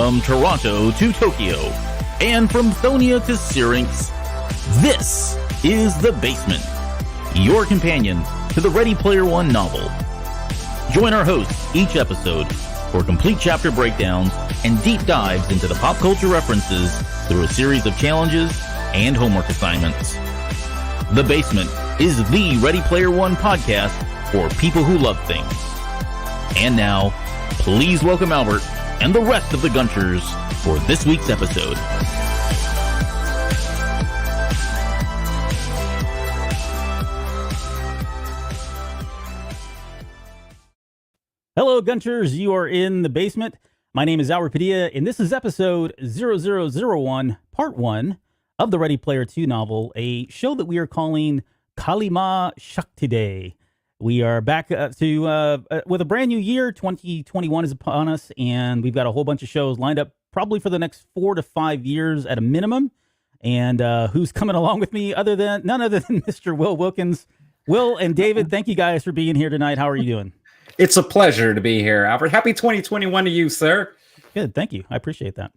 from Toronto to Tokyo, and from Thonia to Syrinx, this is The Basement, your companion to the Ready Player One novel. Join our hosts each episode for complete chapter breakdowns and deep dives into the pop culture references through a series of challenges and homework assignments. The Basement is the Ready Player One podcast for people who love things. And now, please welcome Albert and the rest of the Gunchers for this week's episode. Hello, Gunchers. You are in The Basement. My name is Albert Padilla, and this is episode 0001, part 1 of the Ready Player 2 novel, a show that we are calling Kalima Shakti Day. We are back with a brand new year. 2021 is upon us, and we've got a whole bunch of shows lined up probably for the next 4 to 5 years at a minimum. And who's coming along with me none other than Mr. Will Wilkins. Will and David, thank you guys for being here tonight. How are you doing? It's a pleasure to be here, Albert. Happy 2021 to you, sir. Good, thank you. I appreciate that.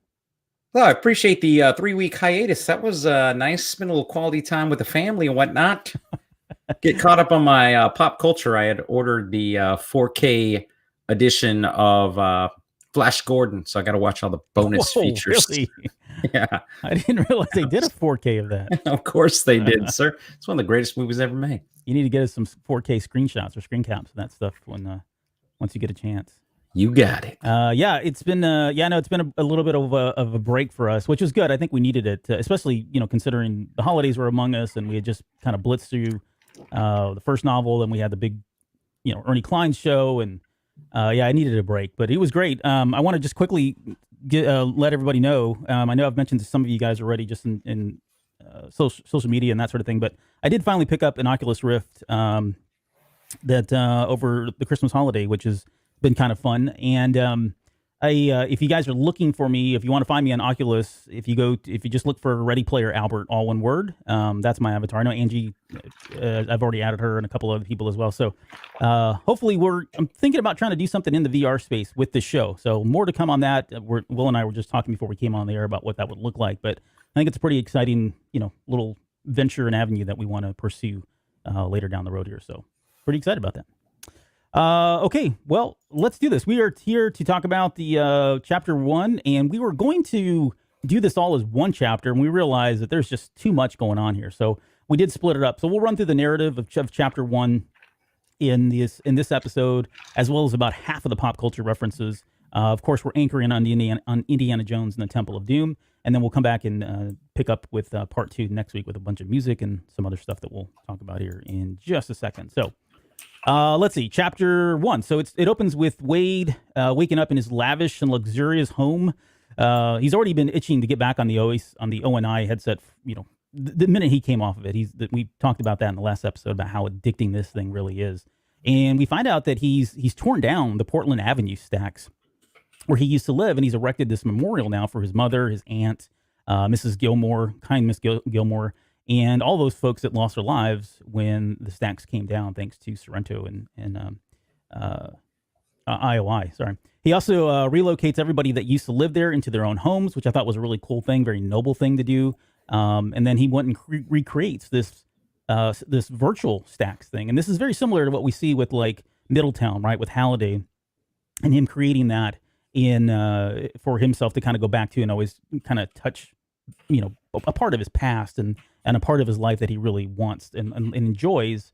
Well, I appreciate the 3-week hiatus. That was nice. Spend a little quality time with the family and whatnot. Get caught up on my pop culture. I had ordered the 4K edition of Flash Gordon, so I got to watch all the bonus features. Really? Yeah. I didn't realize they did a 4K of that. Of course they did, sir. It's one of the greatest movies ever made. You need to get us some 4K screenshots or screen caps of that stuff once you get a chance. You got it. It's been it's been a little bit of a break for us, which is good. I think we needed it, especially considering the holidays were among us, and we had just kind of blitzed through the first novel, and we had the big, Ernie Klein's show, and I needed a break, but it was great. I want to just quickly let everybody know. I know I've mentioned to some of you guys already, just in social media and that sort of thing, but I did finally pick up an Oculus Rift that over the Christmas holiday, which has been kind of fun. And if you guys are looking for me, if you want to find me on Oculus, if you just look for Ready Player Albert, all one word, that's my avatar. I know Angie, I've already added her and a couple other people as well. So hopefully I'm thinking about trying to do something in the VR space with this show. So more to come on that. Will and I were just talking before we came on the air about what that would look like. But I think it's a pretty exciting, little venture and avenue that we want to pursue later down the road here. So pretty excited about that. Okay, well, let's do this. We are here to talk about the chapter 1, and we were going to do this all as one chapter, and we realized that there's just too much going on here. So we did split it up. So we'll run through the narrative of chapter 1 in this episode, as well as about half of the pop culture references. Of course, we're anchoring on Indiana Jones and the Temple of Doom, and then we'll come back and pick up with part 2 next week with a bunch of music and some other stuff that we'll talk about here in just a second. So let's see, chapter 1. So it opens with Wade waking up in his lavish and luxurious home. He's already been itching to get back on the ONI headset. The minute he came off of it, we talked about that in the last episode about how addicting this thing really is. And we find out that he's torn down the Portland Avenue stacks where he used to live, and he's erected this memorial now for his mother, his aunt, Mrs. Gilmore, kind Miss Gilmore, and all those folks that lost their lives when the stacks came down, thanks to Sorrento and IOI. Sorry. He also relocates everybody that used to live there into their own homes, which I thought was a really cool thing, very noble thing to do. And then he went and recreates this virtual stacks thing, and this is very similar to what we see with like Middletown, right, with Halliday, and him creating that for himself to kind of go back to and always kind of touch, a part of his past and a part of his life that he really wants and enjoys,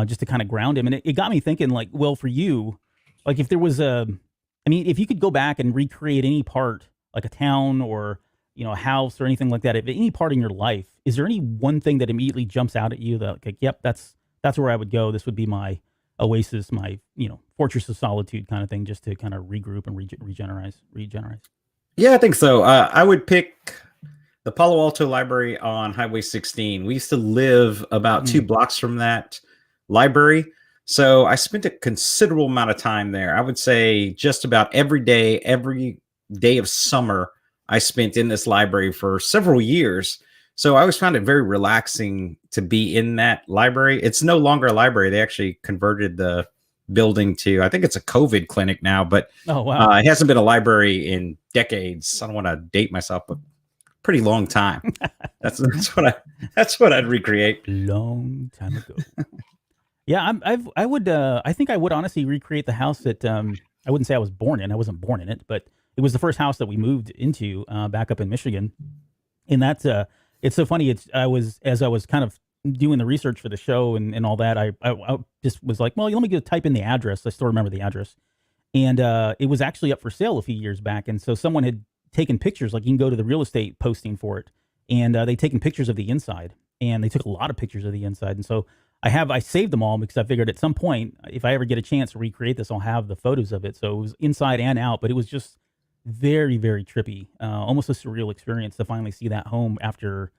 just to kind of ground him. And it got me thinking, like, well, for you, like if there was if you could go back and recreate any part, like a town or, a house or anything like that, if any part in your life, is there any one thing that immediately jumps out at you that, like, yep, that's where I would go. This would be my oasis, my, fortress of solitude kind of thing, just to kind of regroup and regenerate. Yeah, I think so. I would pick the Palo Alto Library on Highway 16. We used to live about 2 blocks from that library. So I spent a considerable amount of time there. I would say just about every day of summer, I spent in this library for several years. So I always found it very relaxing to be in that library. It's no longer a library. They actually converted the building to, I think it's a COVID clinic now, but Oh, wow. it hasn't been a library in decades. I don't want to date myself, but pretty long time. That's what I'd recreate. Long time ago. Yeah, I think I would honestly recreate the house that I wouldn't say I was born in. I wasn't born in it, but it was the first house that we moved into back up in Michigan. And that's it's so funny. As I was kind of doing the research for the show and all that, I just was like, well, let me go type in the address. I still remember the address, and it was actually up for sale a few years back. And so someone had taken pictures. Like, you can go to the real estate posting for it, and they'd taken pictures of the inside, and they took a lot of pictures of the inside. And so I saved them all because I figured at some point, if I ever get a chance to recreate this, I'll have the photos of it. So it was inside and out, but it was just very, very trippy, almost a surreal experience to finally see that home after,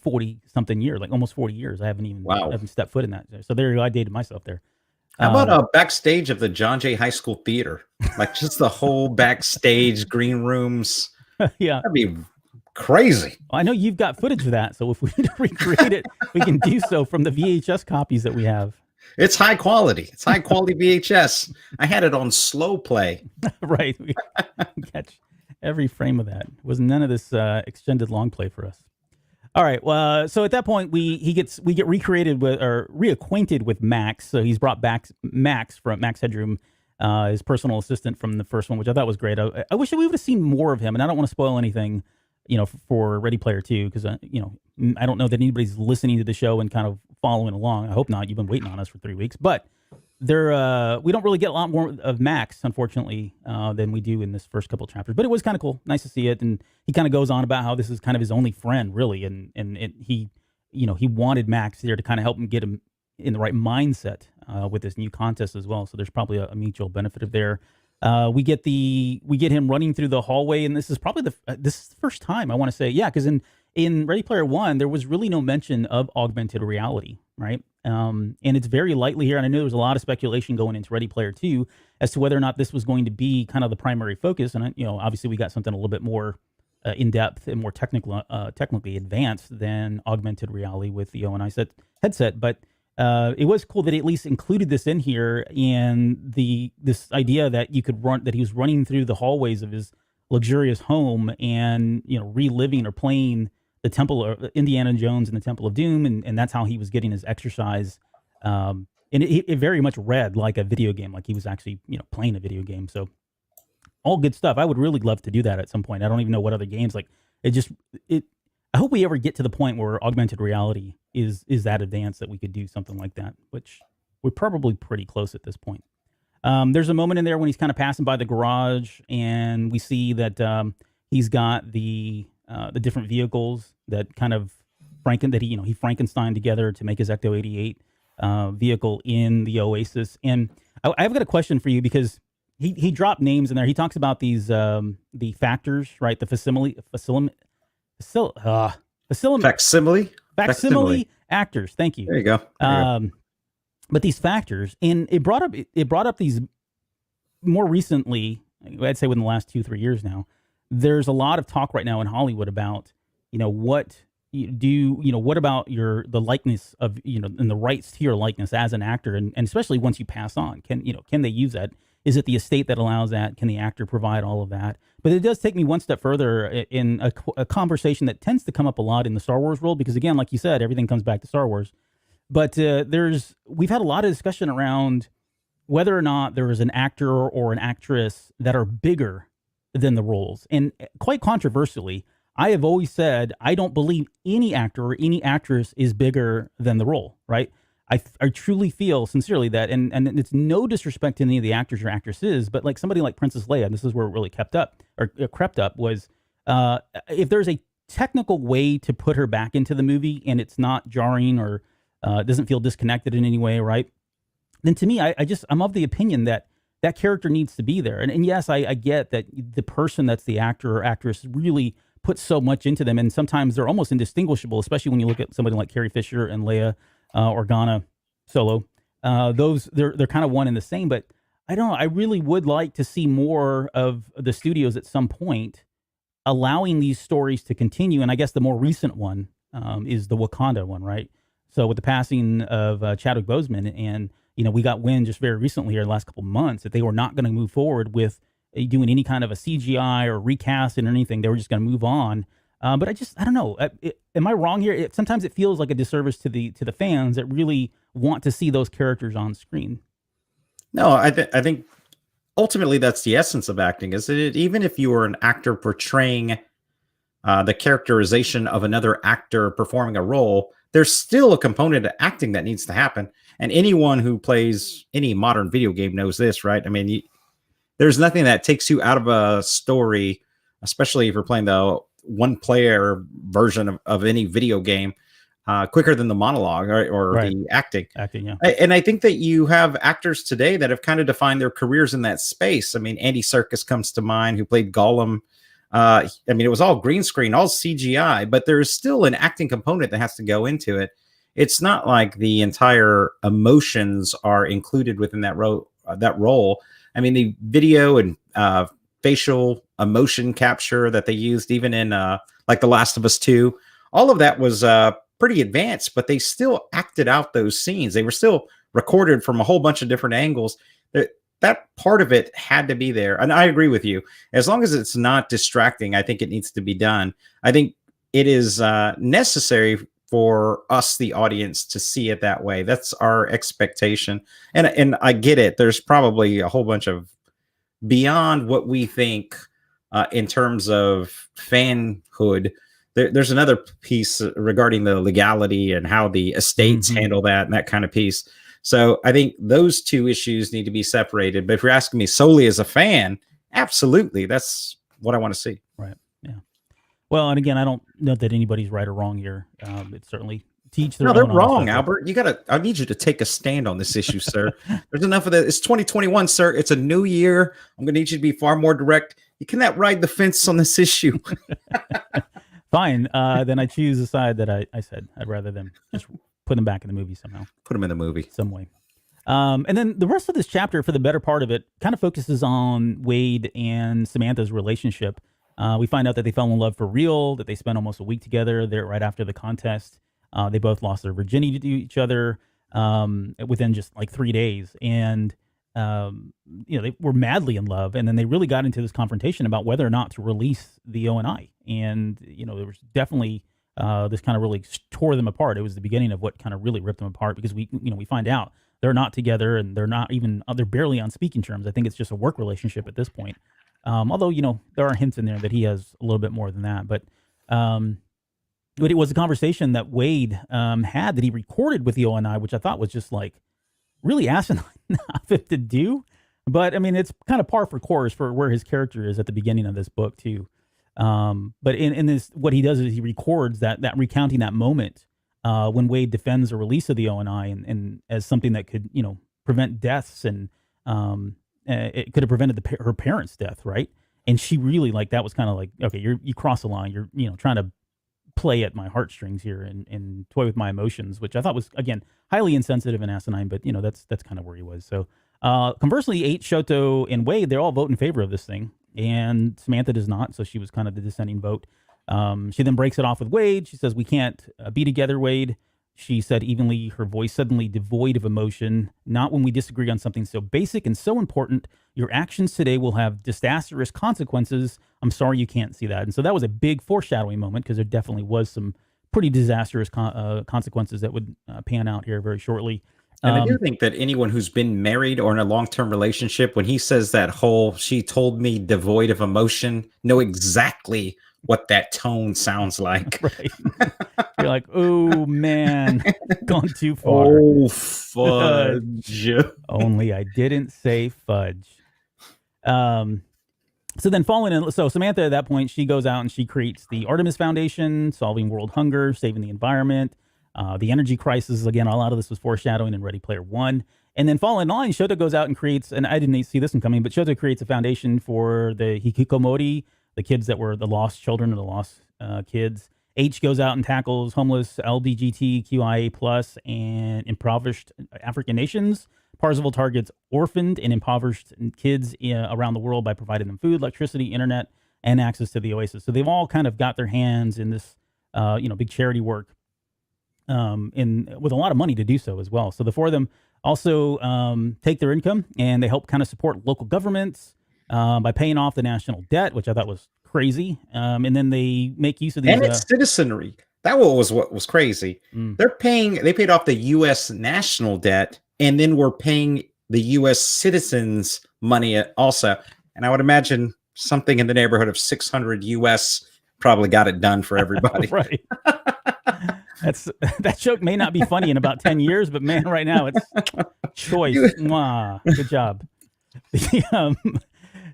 40 something years, like almost 40 years. I haven't stepped foot in that. So there you go. I dated myself there. How about a backstage of the John Jay High School Theater? Like, just the whole backstage, green rooms. Yeah. That'd be crazy. Well, I know you've got footage of that. So if we need to recreate it, we can do so from the VHS copies that we have. It's high quality. It's high quality VHS. I had it on slow play. Right. We catch every frame of that. It was none of this extended long play for us. All right. Well, so at that point, we get recreated with, or reacquainted with Max. So he's brought back Max from Max Headroom, his personal assistant from the first one, which I thought was great. I wish we would have seen more of him, and I don't want to spoil anything, for Ready Player 2, because I don't know that anybody's listening to the show and kind of following along. I hope not. You've been waiting on us for 3 weeks, but we don't really get a lot more of Max, unfortunately, than we do in this first couple of chapters. But it was kind of cool, nice to see it, and he kind of goes on about how this is kind of his only friend, really, and he wanted Max there to kind of help him get him in the right mindset with this new contest as well. So there's probably a mutual benefit of there. We get him running through the hallway, and this is probably this is the first time I want to say, yeah, because in Ready Player One there was really no mention of augmented reality, right? And it's very lightly here, and I know there was a lot of speculation going into Ready Player 2 as to whether or not this was going to be kind of the primary focus. And obviously we got something a little bit more in depth and more technically advanced than augmented reality with the ONI headset, but it was cool that it at least included this in here, and this idea that that he was running through the hallways of his luxurious home and reliving or playing the Temple of Indiana Jones and the Temple of Doom, and that's how he was getting his exercise. And it very much read like a video game, like he was actually playing a video game. So all good stuff. I would really love to do that at some point. I don't even know what other games like it. I hope we ever get to the point where augmented reality is that advanced that we could do something like that, which we're probably pretty close at this point. There's a moment in there when he's kind of passing by the garage, and we see that he's got the different vehicles that kind of he Frankenstein together to make his Ecto 88 vehicle in the Oasis. And I've got a question for you, because he dropped names in there. He talks about these the factors, right? The facsimile actors. Thank you. There you go. But these factors, and it brought up these more recently. I'd say within the last 2-3 years now. There's a lot of talk right now in Hollywood about what about the likeness of and the rights to your likeness as an actor, and especially once you pass on, can they use that? Is it the estate that allows that? Can the actor provide all of that? But it does take me one step further in a conversation that tends to come up a lot in the Star Wars world, because again, like you said, everything comes back to Star Wars. But we've had a lot of discussion around whether or not there is an actor or an actress that are bigger than the roles. And quite controversially, I have always said I don't believe any actor or any actress is bigger than the role, right? I truly feel sincerely that, and it's no disrespect to any of the actors or actresses, but like somebody like Princess Leia, and this is where it really crept up, was if there's a technical way to put her back into the movie and it's not jarring or doesn't feel disconnected in any way, right? Then to me, I'm of the opinion that character needs to be there. And yes, I get that the person that's the actor or actress really puts so much into them, and sometimes they're almost indistinguishable, especially when you look at somebody like Carrie Fisher and Leia Organa Solo. They're kind of one and the same, but I don't know. I really would like to see more of the studios at some point allowing these stories to continue. And I guess the more recent one is the Wakanda one, right? So with the passing of Chadwick Boseman, and we got wind just very recently here in the last couple of months that they were not going to move forward with doing any kind of a CGI or recasting or anything. They were just going to move on. But I don't know. Am I wrong here? Sometimes it feels like a disservice to the fans that really want to see those characters on screen. No, I think ultimately that's the essence of acting. Is it even if you are an actor portraying the characterization of another actor performing a role, there's still a component of acting that needs to happen. And anyone who plays any modern video game knows this, right? I mean, there's nothing that takes you out of a story, especially if you're playing the one-player version of any video game, quicker than the monologue or right. The acting. Acting, yeah. And I think that you have actors today that have kind of defined their careers in that space. I mean, Andy Serkis comes to mind, who played Gollum. I mean, it was all green screen, all CGI, but there is still an acting component that has to go into it. It's not like the entire emotions are included within that role. I mean, the video and facial emotion capture that they used, even in like The Last of Us 2, all of that was pretty advanced, but they still acted out those scenes. They were still recorded from a whole bunch of different angles. That part of it had to be there. And I agree with you. As long as it's not distracting, I think it needs to be done. I think it is necessary for us, the audience, to see it that way. That's our expectation. And I get it. There's probably a whole bunch of beyond what we think in terms of fanhood. There's another piece regarding the legality and how the estates handle that and that kind of piece. So I think those two issues need to be separated. But if you're asking me solely as a fan, absolutely, that's what I want to see. Right. Yeah. Well, and again, I don't know that anybody's right or wrong here. It's certainly teach their own. No, they're wrong, Albert. I need you to take a stand on this issue, sir. There's enough of that. It's 2021, sir. It's a new year. I'm going to need you to be far more direct. You cannot ride the fence on this issue. Fine. Then I choose the side that I said. I'd rather them just put them back in the movie somehow. Put them in the movie. Some way. And then the rest of this chapter, for the better part of it, kind of focuses on Wade and Samantha's relationship. We find out that they fell in love for real, that they spent almost a week together there right after the contest. They both lost their virginity to each other within just like 3 days. And, they were madly in love. And then they really got into this confrontation about whether or not to release the ONI. And, there was definitely this kind of really tore them apart. It was the beginning of what kind of really ripped them apart, because we find out they're not together and they're barely on speaking terms. I think it's just a work relationship at this point. Although, there are hints in there that he has a little bit more than that. But it was a conversation that Wade had that he recorded with the ONI, which I thought was just like really asinine of it to do. But I mean, it's kind of par for course for where his character is at the beginning of this book too. But in this, what he does is he records that recounting that moment when Wade defends the release of the ONI and as something that could, prevent deaths, and it could have prevented her parents' death, right? And she really, like, that was kind of like, okay, you cross the line. You're trying to play at my heartstrings here and toy with my emotions, which I thought was, again, highly insensitive and asinine. But that's kind of where he was. So conversely, H, Shoto, and Wade, they all vote in favor of this thing. And Samantha does not, so she was kind of the dissenting vote. She then breaks it off with Wade. She says, "We can't be together, Wade." She said evenly, her voice suddenly devoid of emotion. "Not when we disagree on something so basic and so important. Your actions today will have disastrous consequences. I'm sorry you can't see that." And so that was a big foreshadowing moment, because there definitely was some pretty disastrous consequences that would pan out here very shortly. And I do think that anyone who's been married or in a long-term relationship, when he says that whole "she told me devoid of emotion," know exactly what that tone sounds like. Right. You're like, oh man, gone too far. Oh, fudge. Only I didn't say fudge. So then so Samantha at that point, she goes out and she creates the Artemis Foundation, solving world hunger, saving the environment. The energy crisis, again, a lot of this was foreshadowing in Ready Player One. And then following on, Shoto goes out and creates, and I didn't see this one coming, but Shoto creates a foundation for the Hikikomori, the kids that were the lost children or the lost kids. H goes out and tackles homeless LGBTQIA+ and impoverished African nations. Parzival targets orphaned and impoverished kids around the world by providing them food, electricity, internet, and access to the Oasis. So they've all kind of got their hands in this, big charity work. with a lot of money to do so as well. So the four of them also take their income and they help kind of support local governments by paying off the national debt, which I thought was crazy. And then they make use of these. And its citizenry. That was what was crazy. They paid off the U.S. national debt, and then we're paying the U.S. citizens money also. And I would imagine something in the neighborhood of 600 U.S. probably got it done for everybody. Right. That joke may not be funny in about 10 years, but man, right now it's choice. Mwah. Good job.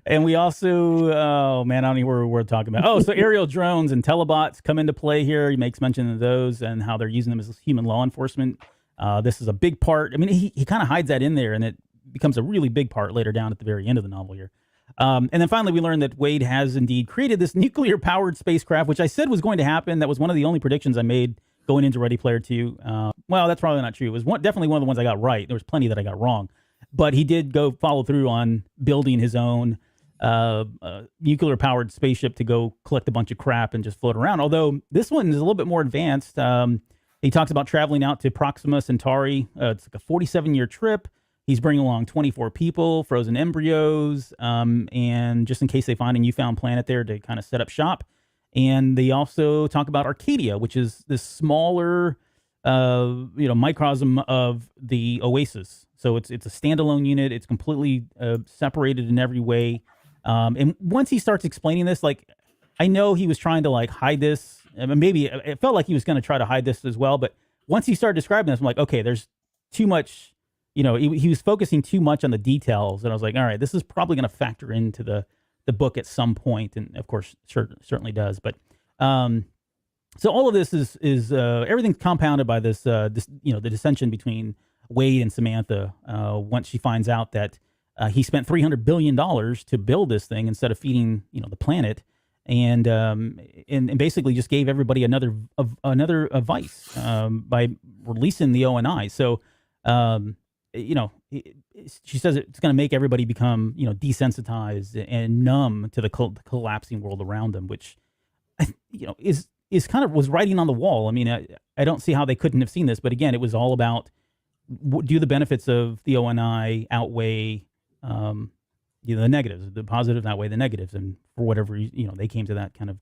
And we also, oh man, I don't know what we're talking about. Oh, so aerial drones and telebots come into play here. He makes mention of those and how they're using them as human law enforcement. This is a big part. I mean, he kind of hides that in there, and it becomes a really big part later down at the very end of the novel here. And then finally, we learn that Wade has indeed created this nuclear-powered spacecraft, which I said was going to happen. That was one of the only predictions I made going into Ready Player 2. Well, that's probably not true. It was definitely one of the ones I got right. There was plenty that I got wrong. But he did go follow through on building his own nuclear-powered spaceship to go collect a bunch of crap and just float around. Although this one is a little bit more advanced. He talks about traveling out to Proxima Centauri. It's like a 47-year trip. He's bringing along 24 people, frozen embryos, and just in case they find a newfound planet there to kind of set up shop. And they also talk about Arcadia, which is this smaller, microcosm of the Oasis. So it's a standalone unit. It's completely separated in every way. And once he starts explaining this, like, I know he was trying to like hide this. I mean, maybe it felt like he was going to try to hide this as well. But once he started describing this, I'm like, okay, there's too much. He was focusing too much on the details, and I was like, all right, this is probably going to factor into the book at some point, and of course, certainly does. But so all of this is everything's compounded by this, the dissension between Wade and Samantha. Once she finds out that he spent $300 billion to build this thing instead of feeding the planet, and basically just gave everybody another vice by releasing the ONI. So. She says it's going to make everybody become, desensitized and numb to the collapsing world around them, which, is kind of was writing on the wall. I mean, I don't see how they couldn't have seen this, but again, it was all about do the benefits of the ONI outweigh, the negatives, the positives outweigh the negatives, and for whatever they came to that kind of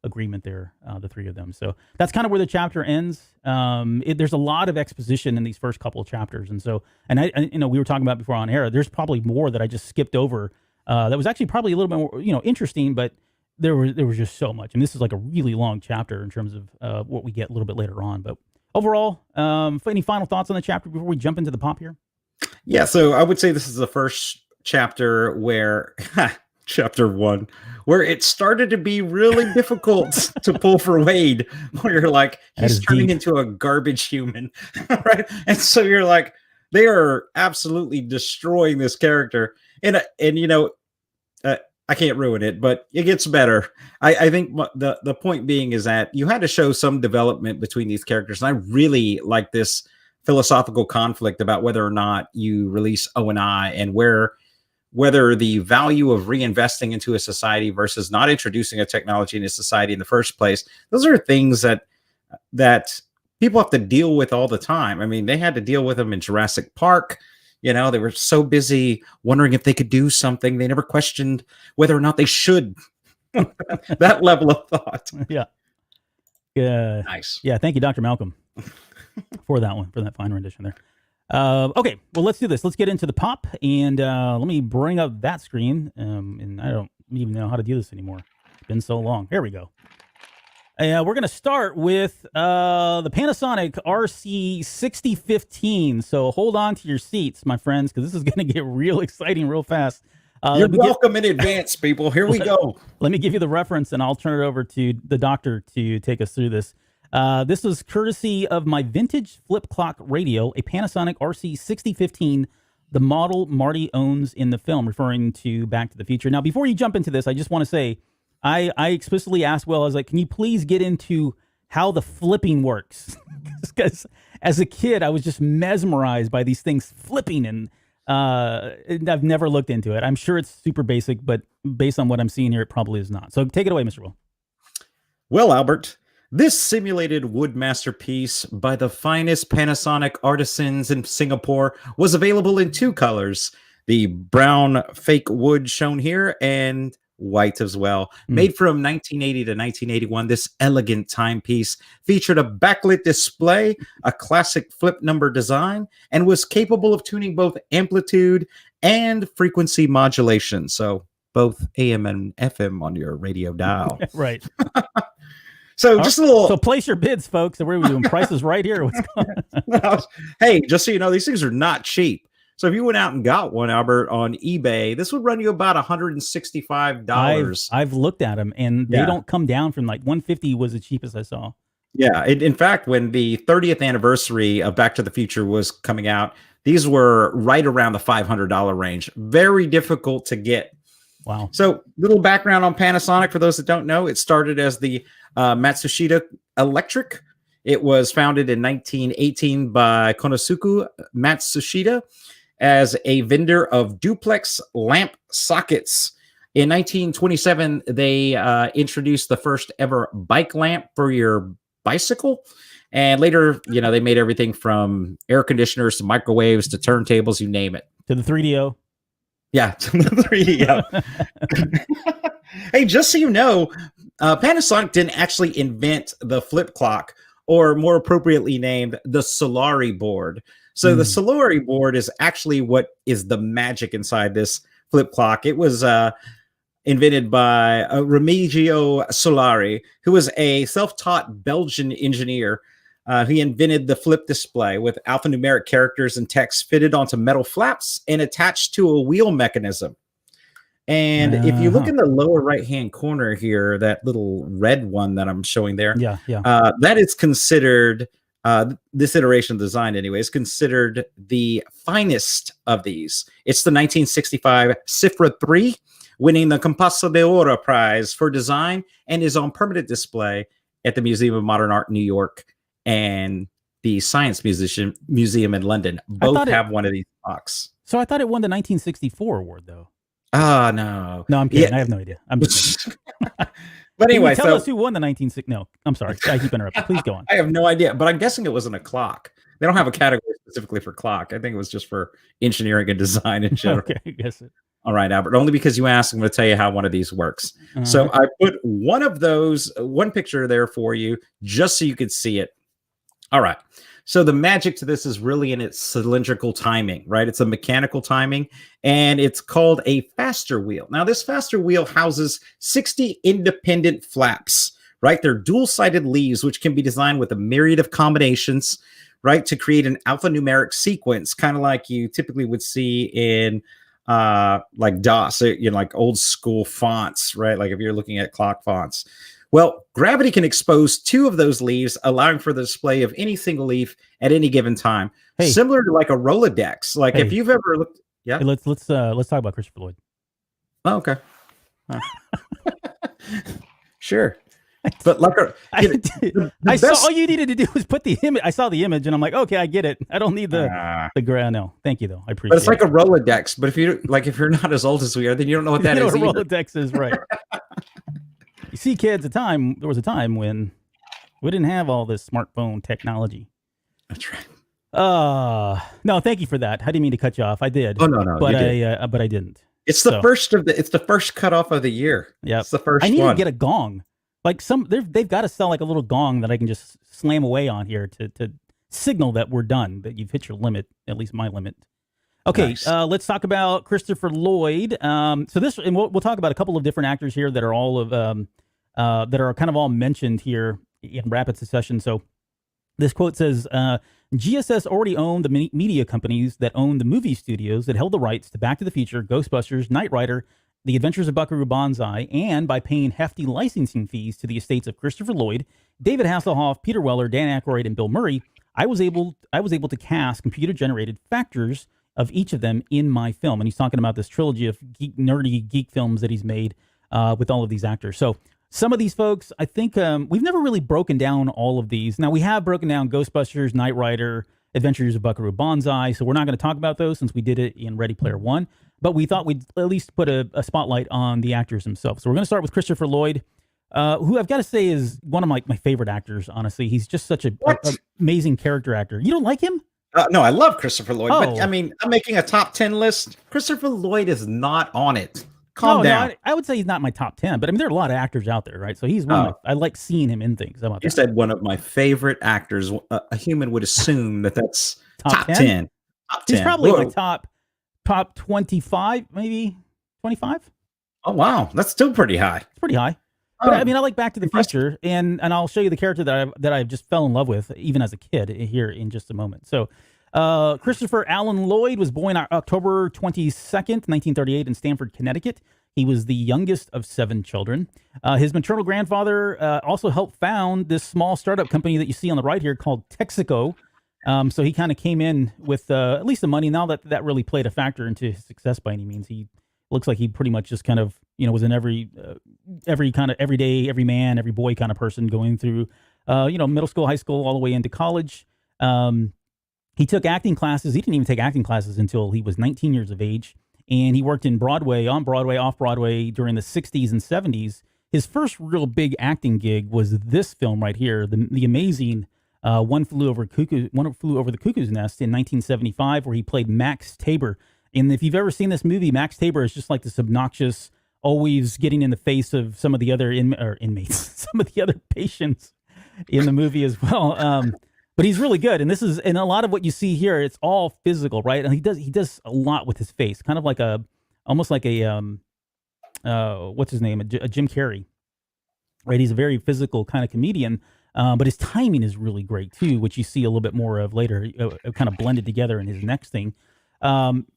agreement there, the three of them. So that's kind of where the chapter ends. There's a lot of exposition in these first couple of chapters, and so I we were talking about before on air. There's probably more that I just skipped over. That was actually probably a little bit more interesting, but there was just so much. And this is like a really long chapter in terms of what we get a little bit later on. But overall, any final thoughts on the chapter before we jump into the pop here? Yeah, so I would say this is the first chapter where. Chapter 1, where it started to be really difficult to pull for Wade, where you're like, he's turning into a garbage human, right? And so you're like, they are absolutely destroying this character. And I can't ruin it, but it gets better. I think the point being is that you had to show some development between these characters. And I really like this philosophical conflict about whether or not you release ONI and whether the value of reinvesting into a society versus not introducing a technology into society in the first place. Those are things that people have to deal with all the time. I mean, they had to deal with them in Jurassic Park. They were so busy wondering if they could do something. They never questioned whether or not they should. That level of thought. Yeah. Nice. Yeah. Thank you, Dr. Malcolm, for that fine rendition there. Okay, well, let's do this. Let's get into the pop, and let me bring up that screen. And I don't even know how to do this anymore. It's been so long. Here we go. We're going to start with the Panasonic RC-6015. So hold on to your seats, my friends, because this is going to get real exciting real fast. You're welcome in advance, people. Here we go. Let me give you the reference, and I'll turn it over to the doctor to take us through this. This was courtesy of my vintage flip clock radio, a Panasonic RC-6015, the model Marty owns in the film, referring to Back to the Future. Now, before you jump into this, I just want to say, I explicitly asked Will, I was like, can you please get into how the flipping works? Because as a kid, I was just mesmerized by these things flipping, and I've never looked into it. I'm sure it's super basic, but based on what I'm seeing here, it probably is not. So take it away, Mr. Will. Well, Albert, This simulated wood masterpiece by the finest Panasonic artisans in Singapore was available in two colors, the brown fake wood shown here and white as well. Made from 1980 to 1981, this elegant timepiece featured a backlit display, a classic flip number design, and was capable of tuning both amplitude and frequency modulation. So both AM and FM on your radio dial. Right. So just a little. So place your bids, folks. Are we doing prices right here? What's going on? Hey, just so you know, these things are not cheap. So if you went out and got one, Albert, on eBay, this would run you about $165. I've looked at them, and they don't come down from like $150 was the cheapest I saw. Yeah. In fact, when the 30th anniversary of Back to the Future was coming out, these were right around the $500 range. Very difficult to get. Wow. So little background on Panasonic for those that don't know. It started as the Matsushita Electric. It was founded in 1918 by Konosuke Matsushita as a vendor of duplex lamp sockets. In 1927, they introduced the first ever bike lamp for your bicycle. And later, they made everything from air conditioners to microwaves to turntables, you name it. To the 3DO. Yeah, to the 3DO. Hey, just so you know, Panasonic didn't actually invent the flip clock, or more appropriately named the Solari board. So the Solari board is actually what is the magic inside this flip clock. It was invented by Remigio Solari, who was a self-taught Belgian engineer. He invented the flip display with alphanumeric characters and text fitted onto metal flaps and attached to a wheel mechanism. And if you look in the lower right-hand corner here, that little red one that I'm showing there, that is considered, this iteration of design anyway, is considered the finest of these. It's the 1965 Cifra 3, winning the Compasso d'Oro Prize for design, and is on permanent display at the Museum of Modern Art in New York and the Science Museum in London. Both have one of these clocks. So I thought it won the 1964 award, though. Oh, no. No, I'm kidding. I have no idea. I'm just But anyway, tell us who won the 1960. No, I'm sorry. I keep interrupting. Please go on. I have no idea, but I'm guessing it wasn't a clock. They don't have a category specifically for clock. I think it was just for engineering and design in general. Okay, I guess it. All right, Albert. Only because you asked, I'm going to tell you how one of these works. So I put one of those, one picture there for you, just so you could see it. All right. So the magic to this is really in its cylindrical timing, right? It's a mechanical timing, and it's called a faster wheel. Now, this faster wheel houses 60 independent flaps, right? They're dual-sided leaves, which can be designed with a myriad of combinations, right, to create an alphanumeric sequence, kind of like you typically would see in like DOS, like old school fonts, right? Like if you're looking at clock fonts. Well, gravity can expose two of those leaves, allowing for the display of any single leaf at any given time. Hey. Similar to like a Rolodex. Like if you've ever looked, Hey, let's talk about Christopher Lloyd. Oh, okay. Sure. But like I saw all you needed to do was put the image. I saw the image and I'm like, okay, I get it. I don't need the ground. No, thank you though. I appreciate it. But it's like a Rolodex. But if you're not as old as we are, then you don't know what that is. You know what a Rolodex is, right? You see, kids, there was a time when we didn't have all this smartphone technology. That's right. No, thank you for that. I didn't mean to cut you off. I did. Oh no, but I didn't. It's the first it's the first cutoff of the year. Yeah, it's the first. I need to get a gong. Like they've got to sell like a little gong that I can just slam away on here to signal that we're done, that you've hit your limit, at least my limit. Okay, nice. Let's talk about Christopher Lloyd. So this, and we'll talk about a couple of different actors here that are all of that are kind of all mentioned here in rapid succession. So this quote says, GSS already owned the media companies that owned the movie studios that held the rights to Back to the Future, Ghostbusters, Knight Rider, The Adventures of Buckaroo Banzai, and by paying hefty licensing fees to the estates of Christopher Lloyd, David Hasselhoff, Peter Weller, Dan Aykroyd, and Bill Murray, I was able to cast computer-generated factors of each of them in my film. And he's talking about this trilogy of nerdy geek films that he's made with all of these actors. So some of these folks, I think we've never really broken down all of these. Now, we have broken down Ghostbusters, Knight Rider, Adventures of Buckaroo Banzai, so we're not going to talk about those since we did it in Ready Player One, but we thought we'd at least put a spotlight on the actors themselves. So we're going to start with Christopher Lloyd. who I've got to say is one of my favorite actors. Honestly, he's just such a amazing character actor. You don't like him? No, I love Christopher Lloyd, but I Oh. mean, I'm making a top 10 list. Christopher Lloyd is not on it. Calm down. I would say he's not my top 10, but I mean, there are a lot of actors out there, right? So he's one. I like seeing him in things. How about You that? said one of my favorite actors. A human would assume that's top 10. Top 10. He's probably my top 25, maybe 25. Oh wow, that's still pretty high. It's pretty high. But I mean, I like Back to the Future, and I'll show you the character that I just fell in love with, even as a kid, here in just a moment. So, Christopher Allen Lloyd was born October 22nd, 1938, in Stamford, Connecticut. He was the youngest of 7 children. His maternal grandfather also helped found this small startup company that you see on the right here called Texaco. So he kind of came in with at least the money. Now that really played a factor into his success by any means. He looks like he pretty much just kind of, was in every kind of everyday, every man, every boy kind of person going through, middle school, high school, all the way into college. He took acting classes. He didn't even take acting classes until he was 19 years of age. And he worked in Broadway, on Broadway, off Broadway during the 60s and 70s. His first real big acting gig was this film right here, the amazing One Flew Over the Cuckoo's Nest in 1975, where he played Max Tabor. And if you've ever seen this movie, Max Tabor is just like this obnoxious, always getting in the face of some of the other inmates, some of the other patients in the movie as well. But he's really good, and a lot of what you see here, it's all physical, right? And he does a lot with his face, kind of like almost like a what's his name, a Jim Carrey, right? He's a very physical kind of comedian, but his timing is really great too, which you see a little bit more of later, kind of blended together in his next thing,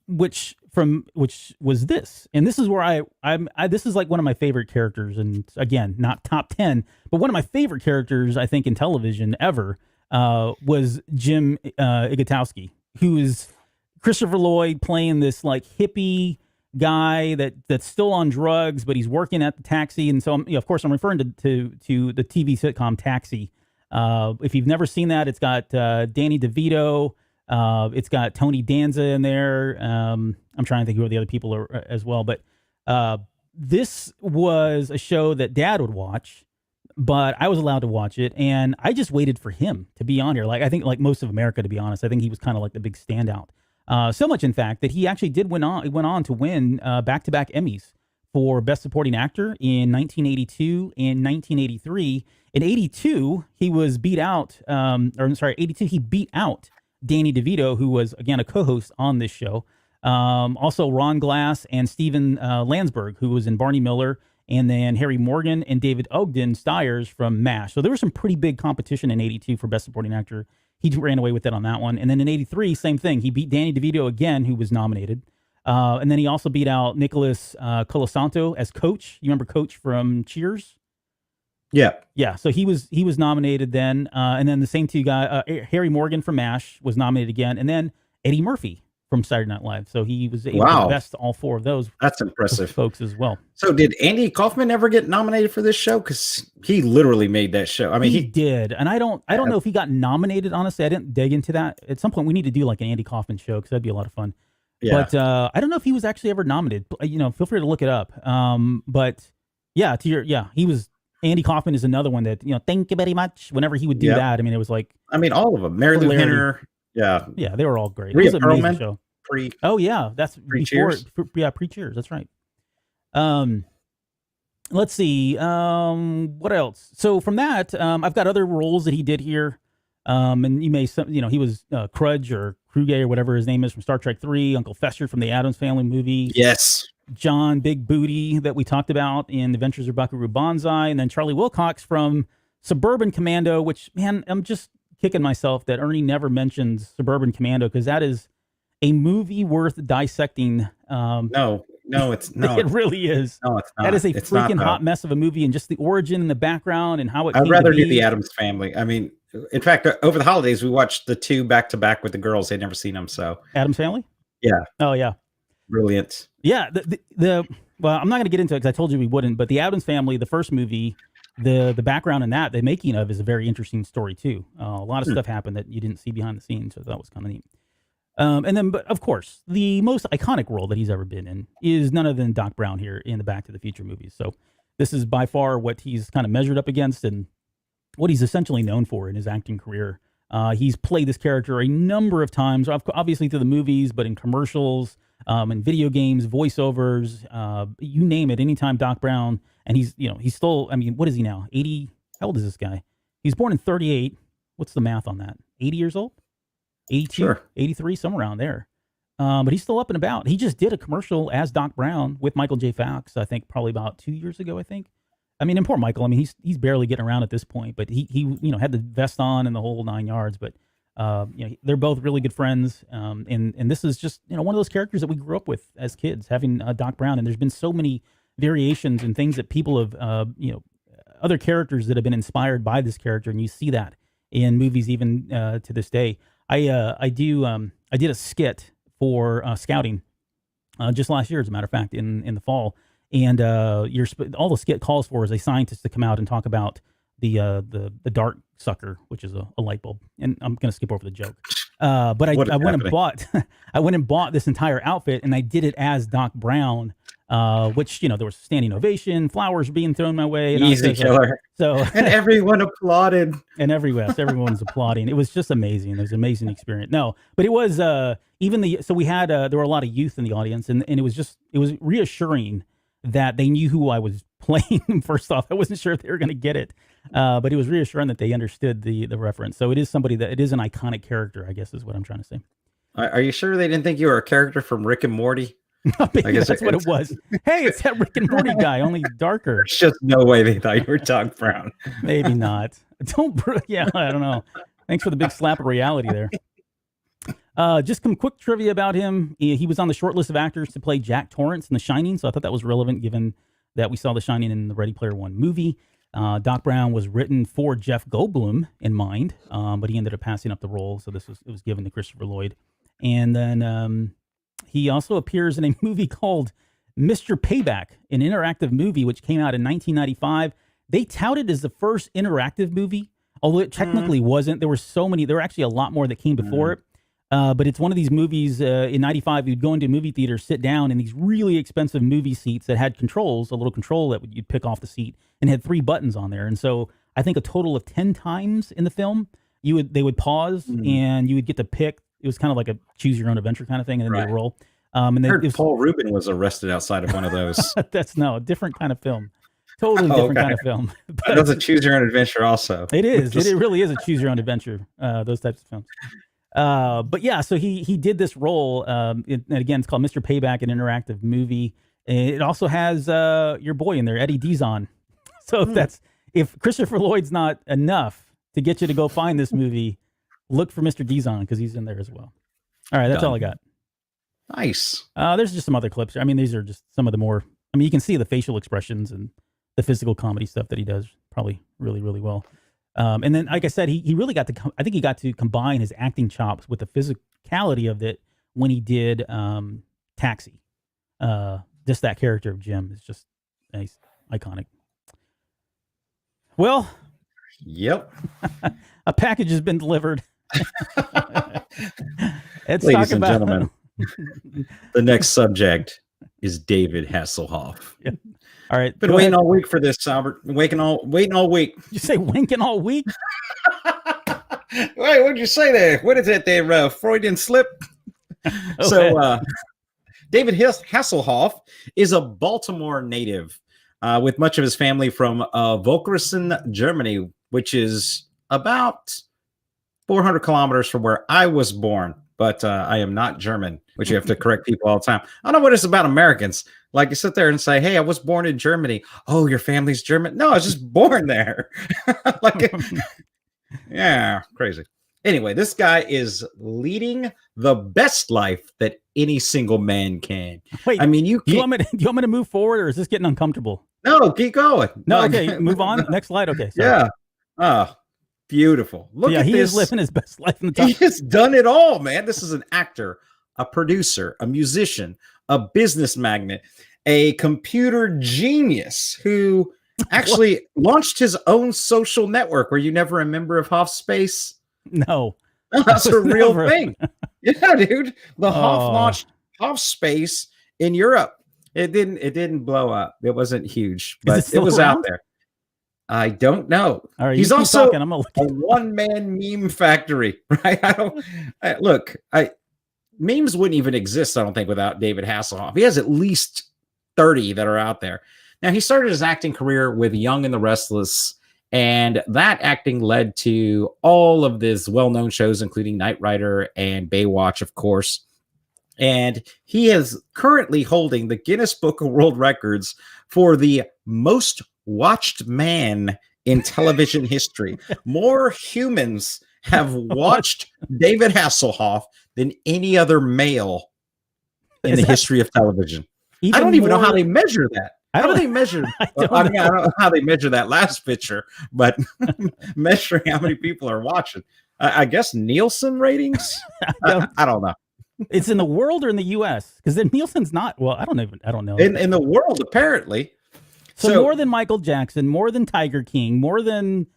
which was this, and this is where this is like one of my favorite characters, and again, not top 10, but one of my favorite characters I think in television ever. Was Jim Igatowski, who is Christopher Lloyd playing this like hippie guy that's still on drugs, but he's working at the taxi. And so, of course, I'm referring to the TV sitcom Taxi. If you've never seen that, it's got Danny DeVito. It's got Tony Danza in there. I'm trying to think who the other people are as well. But this was a show that Dad would watch. But I was allowed to watch it, and I just waited for him to be on here. Like, I think, like most of America, to be honest, I think he was kind of like the big standout. So much, in fact, that he actually went on to win back-to-back Emmys for Best Supporting Actor in 1982 and 1983. In 82, he was beat out. 82, he beat out Danny DeVito, who was again a co-host on this show. Also, Ron Glass and Steven Landsberg, who was in Barney Miller. And then Harry Morgan and David Ogden Stiers from MASH. So there was some pretty big competition in 82 for Best Supporting Actor. He ran away with it on that one. And then in 83, same thing. He beat Danny DeVito again, who was nominated. And then he also beat out Nicholas Colasanto as Coach. You remember Coach from Cheers? Yeah. Yeah, so he was nominated then. And then the same two guys, Harry Morgan from MASH was nominated again. And then Eddie Murphy from Saturday Night Live. So he was able to best all 4 of those. That's impressive, folks, as well. So did Andy Kaufman ever get nominated for this show? Because he literally made that show. I mean, he did, and I don't know if he got nominated. Honestly, I didn't dig into that. At some point, we need to do like an Andy Kaufman show because that'd be a lot of fun. Yeah. But I don't know if he was actually ever nominated. Feel free to look it up. But yeah, he was. Andy Kaufman is another one that thank you very much. Whenever he would do that, I mean, it was like all of them. Mary Lou Henner. Yeah, they were all great. Rhea it was an amazing Perlman, show. That's pre-Cheers. Pre-Cheers. That's right. Let's see. What else? So from that, I've got other roles that he did here. And you may, he was Crudge or Kruge or whatever his name is from Star Trek 3, Uncle Fester from the Addams Family movie. Yes. John Big Booty that we talked about in The Adventures of Buckaroo Banzai, and then Charlie Wilcox from Suburban Commando, which, man, I'm just kicking myself that Ernie never mentions Suburban Commando because that is a movie worth dissecting. No, it's not. It really is. No, it's not. That is a freaking hot mess of a movie, and just the origin and the background and how it. I'd rather do the Addams Family. I mean, in fact, over the holidays we watched the 2 back to back with the girls. They'd never seen them, so Addams Family. Yeah. Oh yeah. Brilliant. Yeah. Well, I'm not going to get into it because I told you we wouldn't. But the Addams Family, the first movie, the background in that, the making of, is a very interesting story too. A lot of stuff happened that you didn't see behind the scenes, so that was kind of neat. And then, but of course, the most iconic role that he's ever been in is none other than Doc Brown here in the Back to the Future movies. So this is by far what he's kind of measured up against and what he's essentially known for in his acting career. He's played this character a number of times, obviously through the movies, but in commercials, in video games, voiceovers, you name it. Anytime Doc Brown, and he's still, I mean, what is he now? 80? How old is this guy? He's born in 38. What's the math on that? 80 years old? 82? Sure. 83, somewhere around there. But he's still up and about. He just did a commercial as Doc Brown with Michael J. Fox, I think probably about 2 years ago, I think. I mean, and poor Michael, I mean, he's barely getting around at this point, but he had the vest on and the whole 9 yards, but they're both really good friends. And this is just, one of those characters that we grew up with as kids, having Doc Brown. And there's been so many variations and things that people have, other characters that have been inspired by this character. And you see that in movies, even to this day. I did a skit for scouting just last year, as a matter of fact, in the fall. And all the skit calls for is a scientist to come out and talk about the dart sucker, which is a light bulb. And I'm going to skip over the joke. But I went and bought this entire outfit, and I did it as Doc Brown, which, there was a standing ovation, flowers being thrown my way. And easy killer. And everyone applauded. And everyone was applauding. It was just amazing. It was an amazing experience. No, but it was so we had there were a lot of youth in the audience, and it was reassuring that they knew who I was playing. First off, I wasn't sure if they were going to get it, but it was reassuring that they understood the reference. So it is it is an iconic character, I guess is what I'm trying to say. Are you sure they didn't think you were a character from Rick and Morty? I guess that's what it was. Hey, it's that Rick and Morty guy, only darker. There's just no way they thought you were Doc Brown. Maybe not. I don't know. Thanks for the big slap of reality there. Just some quick trivia about him. He was on the short list of actors to play Jack Torrance in The Shining, so I thought that was relevant given that we saw The Shining in the Ready Player One movie. Doc Brown was written for Jeff Goldblum in mind, but he ended up passing up the role, so it was given to Christopher Lloyd. And then he also appears in a movie called Mr. Payback, an interactive movie which came out in 1995. They touted as the first interactive movie, although it technically wasn't. There were actually a lot more that came before it. But it's one of these movies in 95, you'd go into a movie theater, sit down in these really expensive movie seats that had controls, a little control that you'd pick off the seat, and had 3 buttons on there. And so I think a total of 10 times in the film, they would pause and you would get to pick. It was kind of like a choose your own adventure kind of thing, and then they roll. And I heard Paul Rubin was arrested outside of one of those. That's a different kind of film. Totally different kind of film. But that's a choose your own adventure also. It is. It really is a choose your own adventure, those types of films. But yeah, so he did this role, and again, it's called Mr. Payback, an interactive movie. It also has your boy in there, Eddie Dizon. So if Christopher Lloyd's not enough to get you to go find this movie, look for Mr. Dizon because he's in there as well. All right, that's all I got. Nice. There's just some other clips. I mean, these are just some of the more. I mean, you can see the facial expressions and the physical comedy stuff that he does probably really, really well. And then, like I said, he really got to. I think he got to combine his acting chops with the physicality of it when he did Taxi. Just that character of Jim is just iconic. Well, yep, a package has been delivered. Ladies and gentlemen, the next subject is David Hasselhoff. Yeah. All right. Been waiting all week for this, Albert. Waiting all week. You say winking all week? Wait, what did you say there? What is that there, Freudian slip? Okay. So, David Hasselhoff is a Baltimore native with much of his family from Volkersen, Germany, which is about 400 kilometers from where I was born. But I am not German, which you have to correct people all the time. I don't know what it's about Americans. Like you sit there and say, hey, I was born in Germany. Oh, your family's German? No, I was just born there. Yeah, crazy. Anyway, this guy is leading the best life that any single man can. Wait, I mean, do you want me to move forward, or is this getting uncomfortable? No, keep going. No, okay, move on. Next slide. Okay. Sorry. Yeah. Oh, beautiful. Look at this. He is living his best life in the top. He has done it all, man. This is an actor, a producer, a musician, a business magnate, a computer genius who actually launched his own social network. Were you never a member of Hoff Space? No. That's a real thing. Yeah, dude. The Hoff launched Hoff Space in Europe. It didn't blow up. It wasn't huge, Is but it still was around? out there. I don't know. All right, He's you keep also talking. I'm gonna look a it up. one-man meme factory, right? Look. Memes wouldn't even exist, I don't think, without David Hasselhoff. He has at least 30 that are out there. Now, he started his acting career with Young and the Restless, and that acting led to all of these well-known shows, including Knight Rider and Baywatch, of course. And he is currently holding the Guinness Book of World Records for the most watched man in television history. More humans have watched David Hasselhoff than any other male in the history of television. I don't even know how they measure that. How do they measure? I don't know how they measure that last picture, but measuring how many people are watching. I guess Nielsen ratings. I don't know. It's in the world or in the U.S. Because then Nielsen's not. Well, I don't know. In the world, apparently. So more than Michael Jackson, more than Tiger King, more than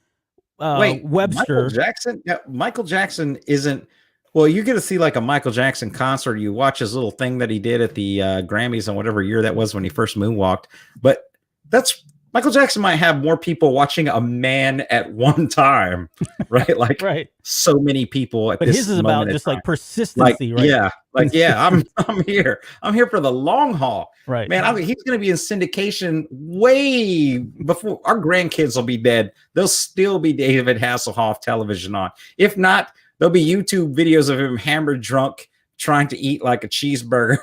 Webster. Michael Jackson. Yeah, Michael Jackson isn't. Well, you get to see like a Michael Jackson concert. You watch his little thing that he did at the Grammys in whatever year that was when he first moonwalked. But that's Michael Jackson might have more people watching a man at one time, right? Like so many people. But his is about just like persistency, right? I'm here. I'm here for the long haul, right? Man, he's going to be in syndication way before our grandkids will be dead. There'll still be David Hasselhoff television on. If not, there'll be YouTube videos of him hammered drunk trying to eat like a cheeseburger.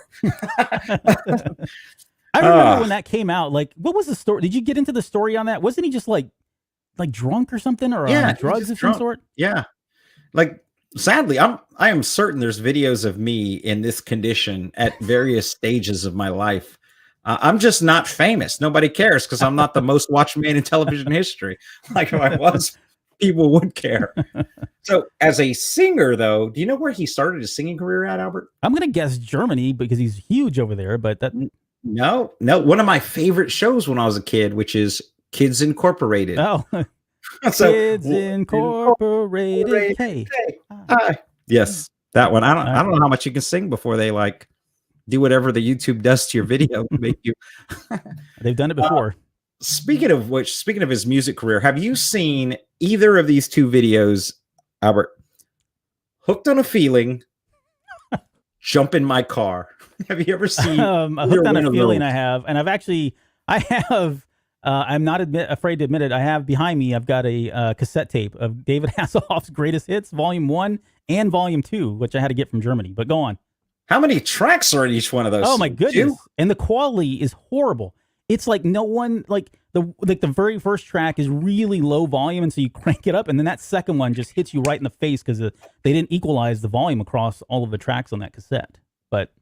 I remember when that came out. Like, what was the story? Did you get into the story on that? Wasn't he just like drunk or something, or on drugs of some sort? Yeah. Like, sadly, I am certain there's videos of me in this condition at various stages of my life. I'm just not famous. Nobody cares because I'm not the most watched man in television history. Like if I was, people would care. So as a singer, though, do you know where he started his singing career at, Albert? I'm going to guess Germany because he's huge over there, but that... No. One of my favorite shows when I was a kid, which is Kids Incorporated. Oh, so, Kids Incorporated. Hey. Yes, that one. I don't know how much you can sing before they like do whatever the YouTube does to your video to make you. They've done it before. Speaking of his music career, have you seen either of these two videos, Albert? Hooked on a Feeling, Jump in My Car. Have you ever seen Hooked on a Feeling? I have, and I have. I'm not afraid to admit it. I have behind me. I've got a cassette tape of David Hasselhoff's Greatest Hits, Volume 1 and Volume 2, which I had to get from Germany. But go on. How many tracks are in each one of those? Oh my goodness! And the quality is horrible. It's like no one the very first track is really low volume, and so you crank it up, and then that second one just hits you right in the face because they didn't equalize the volume across all of the tracks on that cassette. But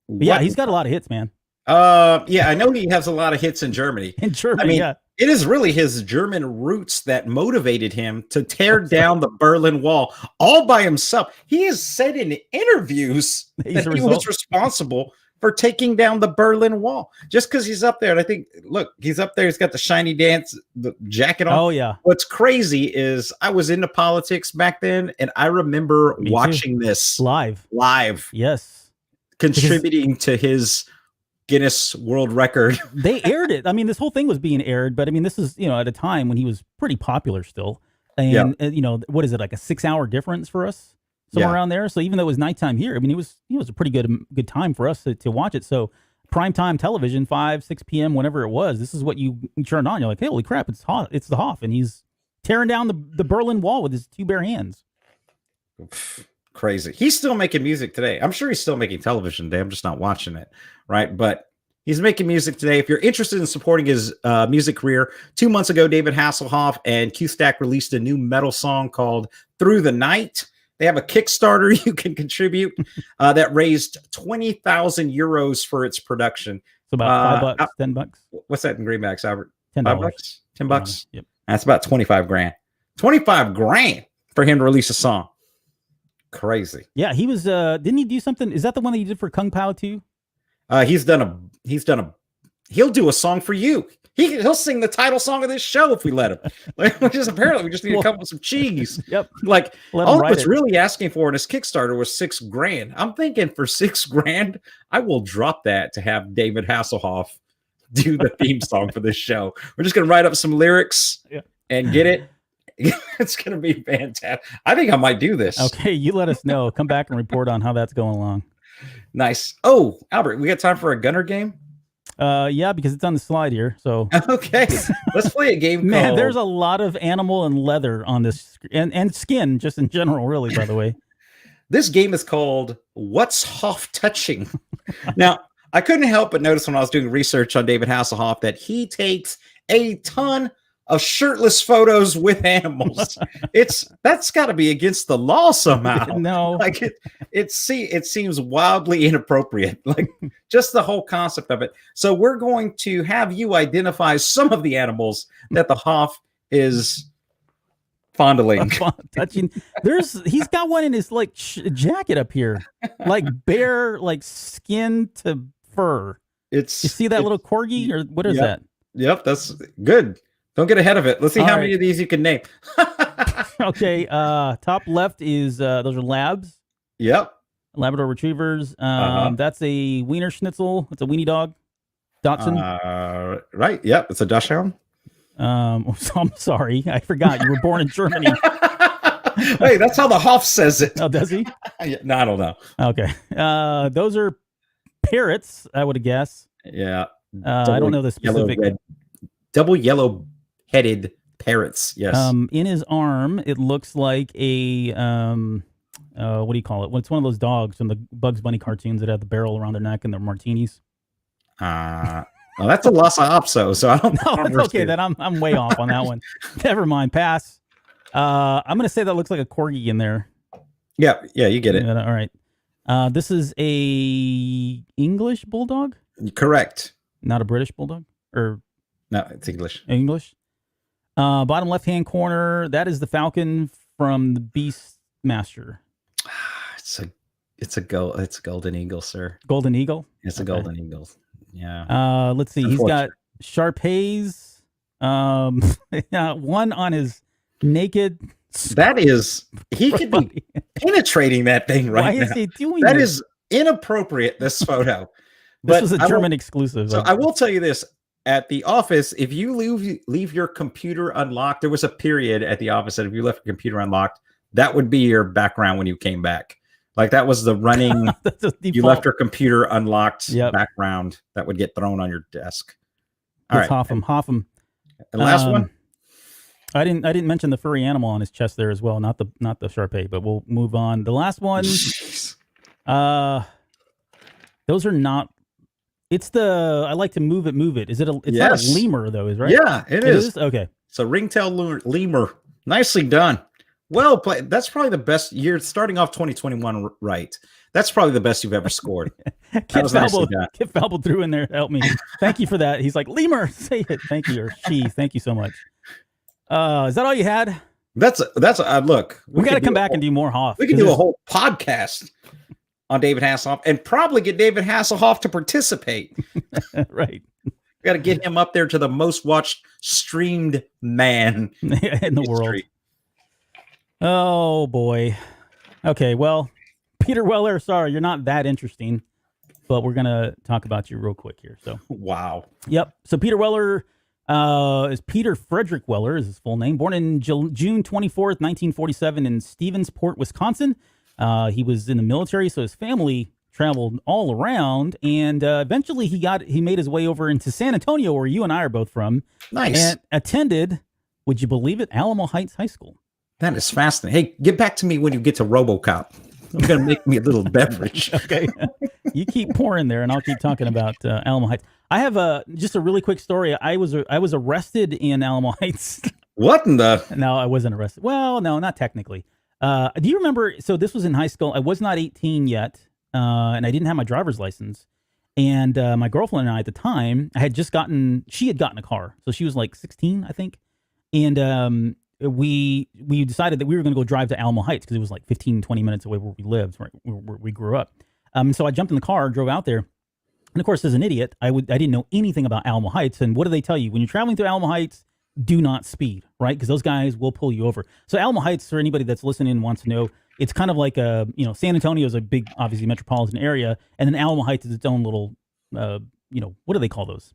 yeah, he's got a lot of hits, man. Yeah, I know he has a lot of hits in Germany. I mean, it is really his German roots that motivated him to tear down the Berlin Wall all by himself. He has said in interviews that he was responsible for taking down the Berlin Wall just because he's up there. And I think, look, he's up there. He's got the shiny the jacket on. Oh, yeah. What's crazy is I was into politics back then, and I remember watching this live. Yes. Contributing to his Guinness World Record. They aired it. I mean, this whole thing was being aired, but I mean, this is, at a time when he was pretty popular still. And, what is it, like a 6-hour difference for us? Somewhere around there. So even though it was nighttime here, I mean, it was a pretty good time for us to watch it. So primetime television, 5, 6 p.m., whenever it was, this is what you turned on. You're like, hey, holy crap, it's the Hoff. And he's tearing down the Berlin Wall with his 2 bare hands. Crazy. He's still making music today. I'm sure he's still making television today. I'm just not watching it. Right. But he's making music today. If you're interested in supporting his music career, 2 months ago, David Hasselhoff and Q-Stack released a new metal song called Through the Night. They have a Kickstarter you can contribute that raised 20,000 euros for its production. So about $5, $10. What's that in greenbacks, Albert? $10. $10. Yep. That's about 25 grand. 25 grand for him to release a song. Crazy. Yeah, he was. Didn't he do something? Is that the one that he did for Kung Pao too? He's done he'll do a song for you. He'll sing the title song of this show if we let him. Like, we just need to come up with some cheese. Yep. Like, Let all him I was write it. really asking for in his Kickstarter was $6,000. I'm thinking for $6,000, I will drop that to have David Hasselhoff do the theme song for this show. We're just gonna write up some lyrics and get it. It's gonna be fantastic. I think I might do this. Okay, you let us know. Come back and report on how that's going along. Nice. Oh, Albert, we got time for a gunner game? Yeah, because it's on the slide here. So okay, let's play a game. Man, called... there's a lot of animal and leather on this, and skin, just in general, really. By the way, this game is called "What's Hoff Touching." Now, I couldn't help but notice when I was doing research on David Hasselhoff that he takes a ton of shirtless photos with animals. That's got to be against the law somehow. No, like it seems wildly inappropriate. Like just the whole concept of it. So we're going to have you identify some of the animals that the Hoff is fondling, touching. He's got one in his like jacket up here, like bare, like skin to fur. You see that little corgi or what is that? Yep, that's good. Don't get ahead of it. Let's see how many of these you can name. Okay. Top left is those are labs. Yep. Labrador retrievers. That's a Wiener Schnitzel. It's a weenie dog. Dachshund. Right. Yep. It's a Dachshund. I'm sorry. I forgot you were born in Germany. Hey, that's how the Hoff says it. Oh, does he? No, I don't know. Okay. Those are parrots, I would guess. Yeah. I don't know the specific. Double yellow-headed parrots. Yes. In his arm, it looks like a what do you call it? Well, it's one of those dogs from the Bugs Bunny cartoons that have the barrel around their neck and their martinis. Well, that's a Lhasa Apso, so I don't know. No, it's okay. Then I'm way off on that one. Never mind. Pass. I'm gonna say that looks like a corgi in there. Yeah, you get it. All right. This is a English bulldog. Correct. Not a British bulldog, or no, it's English. English. Bottom left-hand corner. That is the falcon from the Beastmaster. It's a golden eagle, sir. Golden eagle. It's a golden eagle. Yeah. Let's see. He's got Sharpays. One on his naked. That is, he could be penetrating that thing right now. Why is he doing that? That is inappropriate. This photo. This was a German exclusive. So I will tell you this: at the office, if you leave your computer unlocked, there was a period at the office that if you left your computer unlocked, that would be your background when you came back. Like that was the running. You left your computer unlocked background that would get thrown on your desk. All right, Hoff him. The last one. I didn't mention the furry animal on his chest there as well. Not the Sharpei, but we'll move on. The last one. Those are not. It's the I like to move it. Is it a? It's not a lemur though, is right? Yeah, it is. Okay. So ringtail lemur. Nicely done. Well played. That's probably the best. You're starting off 2021 right. That's probably the best you've ever scored. Kip Falbo threw in there to help me. Thank you for that. He's like, lemur, say it. Thank you. Or she. Thank you so much. Is that all you had? That's look. We got to come back and do more Hoff. We can do a whole podcast on David Hasselhoff and probably get David Hasselhoff to participate. Right. We got to get him up there to the most watched streamed man in the world. Oh boy. Okay, well, Peter Weller, sorry, you're not that interesting, but we're gonna talk about you real quick here. So wow. Yep. So Peter Weller is Peter Frederick Weller is his full name. Born in June 24th, 1947 in Stevensport, Wisconsin. He was in the military, so his family traveled all around, and eventually he made his way over into San Antonio, where you and I are both from. Nice. And attended, would you believe it, Alamo Heights High School. That is fascinating. Hey, get back to me when you get to Robocop. I'm going to make me a little beverage. Okay. You keep pouring there, and I'll keep talking about Alamo Heights. I have just a really quick story. I was arrested in Alamo Heights. What in the? No, I wasn't arrested. Well, no, not technically. Do you remember? So this was in high school. I was not 18 yet, and I didn't have my driver's license. And my girlfriend and I at the time, she had gotten a car. So she was like 16, I think. And we decided that we were going to go drive to Alamo Heights because it was like 15, 20 minutes away where we lived, right, where we grew up. So I jumped in the car, drove out there. And of course, as an idiot, I didn't know anything about Alamo Heights. And what do they tell you when you're traveling through Alamo Heights? Do not speed, right? Because those guys will pull you over. So Alamo Heights, for anybody that's listening and wants to know, it's kind of like San Antonio is a big, obviously metropolitan area, and then Alamo Heights is its own little, what do they call those?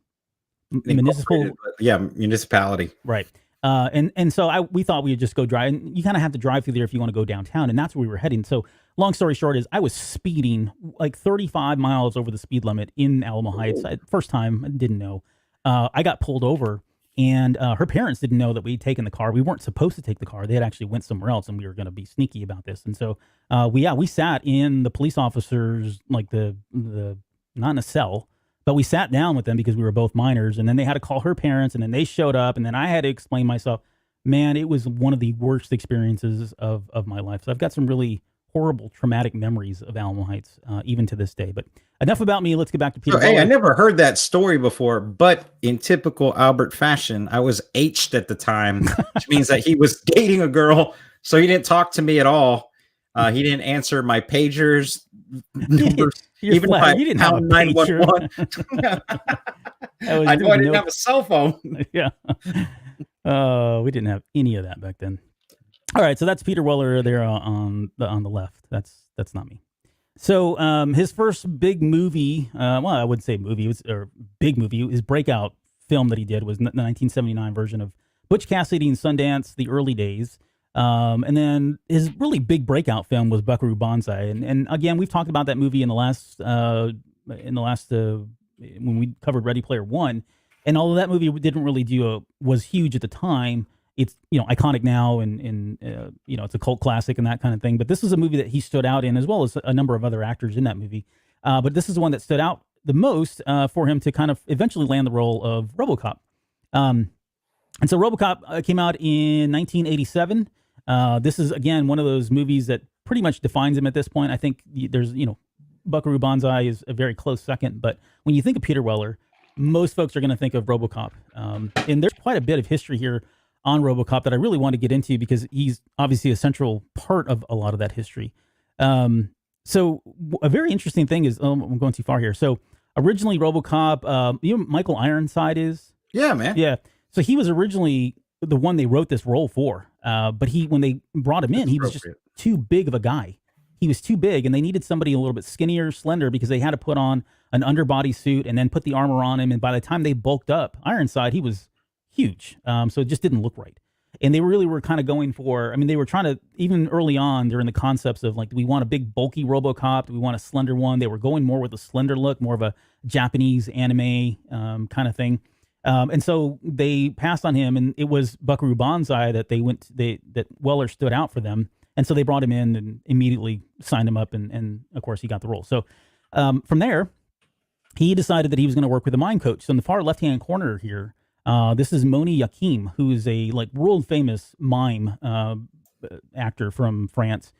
Municipal, municipality, right? And so we thought we would just go drive, and you kind of have to drive through there if you want to go downtown, and that's where we were heading. So long story short is I was speeding like 35 miles over the speed limit in Alamo Heights. First time, I didn't know. I got pulled over, and her parents didn't know that we'd taken the car. We weren't supposed to take the car. They had actually went somewhere else, and we were going to be sneaky about this. And so we sat in the police officers, like the not in a cell, but we sat down with them because we were both minors, and then they had to call her parents, and then they showed up, and then I had to explain myself. Man, it was one of the worst experiences of my life. So I've got some really horrible, traumatic memories of Alamo Heights, even to this day. But enough about me. Let's get back to Peter. Hey, I never heard that story before, but in typical Albert fashion, I was H'd at the time, which means that he was dating a girl, so he didn't talk to me at all. He didn't answer my pagers. Even if you didn't have a 911. I know I didn't have a cell phone. Yeah. We didn't have any of that back then. All right, so that's Peter Weller there on the left. That's not me. So his first big movie, I wouldn't say movie, big movie. His breakout film that he did was the 1979 version of Butch Cassidy and Sundance, the early days. And then his really big breakout film was Buckaroo Banzai. And again, we've talked about that movie in the last when we covered Ready Player One. And although that movie didn't really was huge at the time, it's, iconic now and it's a cult classic and that kind of thing. But this is a movie that he stood out in, as well as a number of other actors in that movie. But this is the one that stood out the most for him to kind of eventually land the role of Robocop. And so Robocop came out in 1987. This is, again, one of those movies that pretty much defines him at this point. I think there's, Buckaroo Banzai is a very close second. But when you think of Peter Weller, most folks are going to think of Robocop. And there's quite a bit of history here on Robocop that I really want to get into because he's obviously a central part of a lot of that history. So a very interesting thing is, I'm going too far here. So originally Robocop, Michael Ironside is? Yeah, man. Yeah. So he was originally the one they wrote this role for. But when they brought him in, he was just too big of a guy. He was too big, and they needed somebody a little bit skinnier, slender, because they had to put on an underbody suit and then put the armor on him. And by the time they bulked up Ironside, he was huge. So it just didn't look right. And they really were kind of going for, they were trying to, even early on, they're in the concepts of like, do we want a big bulky Robocop? Do we want a slender one? They were going more with a slender look, more of a Japanese anime kind of thing. And so they passed on him, and it was Buckaroo Banzai that that Weller stood out for them. And so they brought him in and immediately signed him up. And of course he got the role. So from there, he decided that he was going to work with a mime coach. So in the far left-hand corner here, this is Moni Yakim, who is a world famous mime actor from France.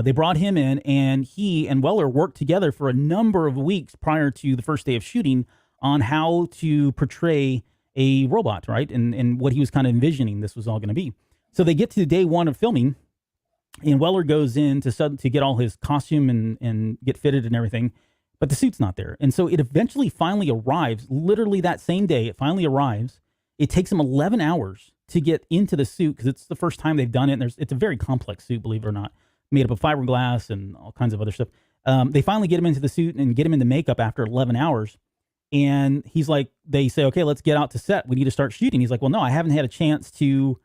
They brought him in, and he and Weller worked together for a number of weeks prior to the first day of shooting on how to portray a robot, right? And what he was kind of envisioning this was all going to be. So they get to day one of filming, and Weller goes in to get all his costume and get fitted and everything, but the suit's not there. And so it eventually finally arrives, literally that same day, it finally arrives. It takes him 11 hours to get into the suit because it's the first time they've done it. And it's a very complex suit, believe it or not, made up of fiberglass and all kinds of other stuff. They finally get him into the suit and get him into makeup after 11 hours. And he's like, they say, okay, let's get out to set. We need to start shooting. He's like, well, no, I haven't had a chance to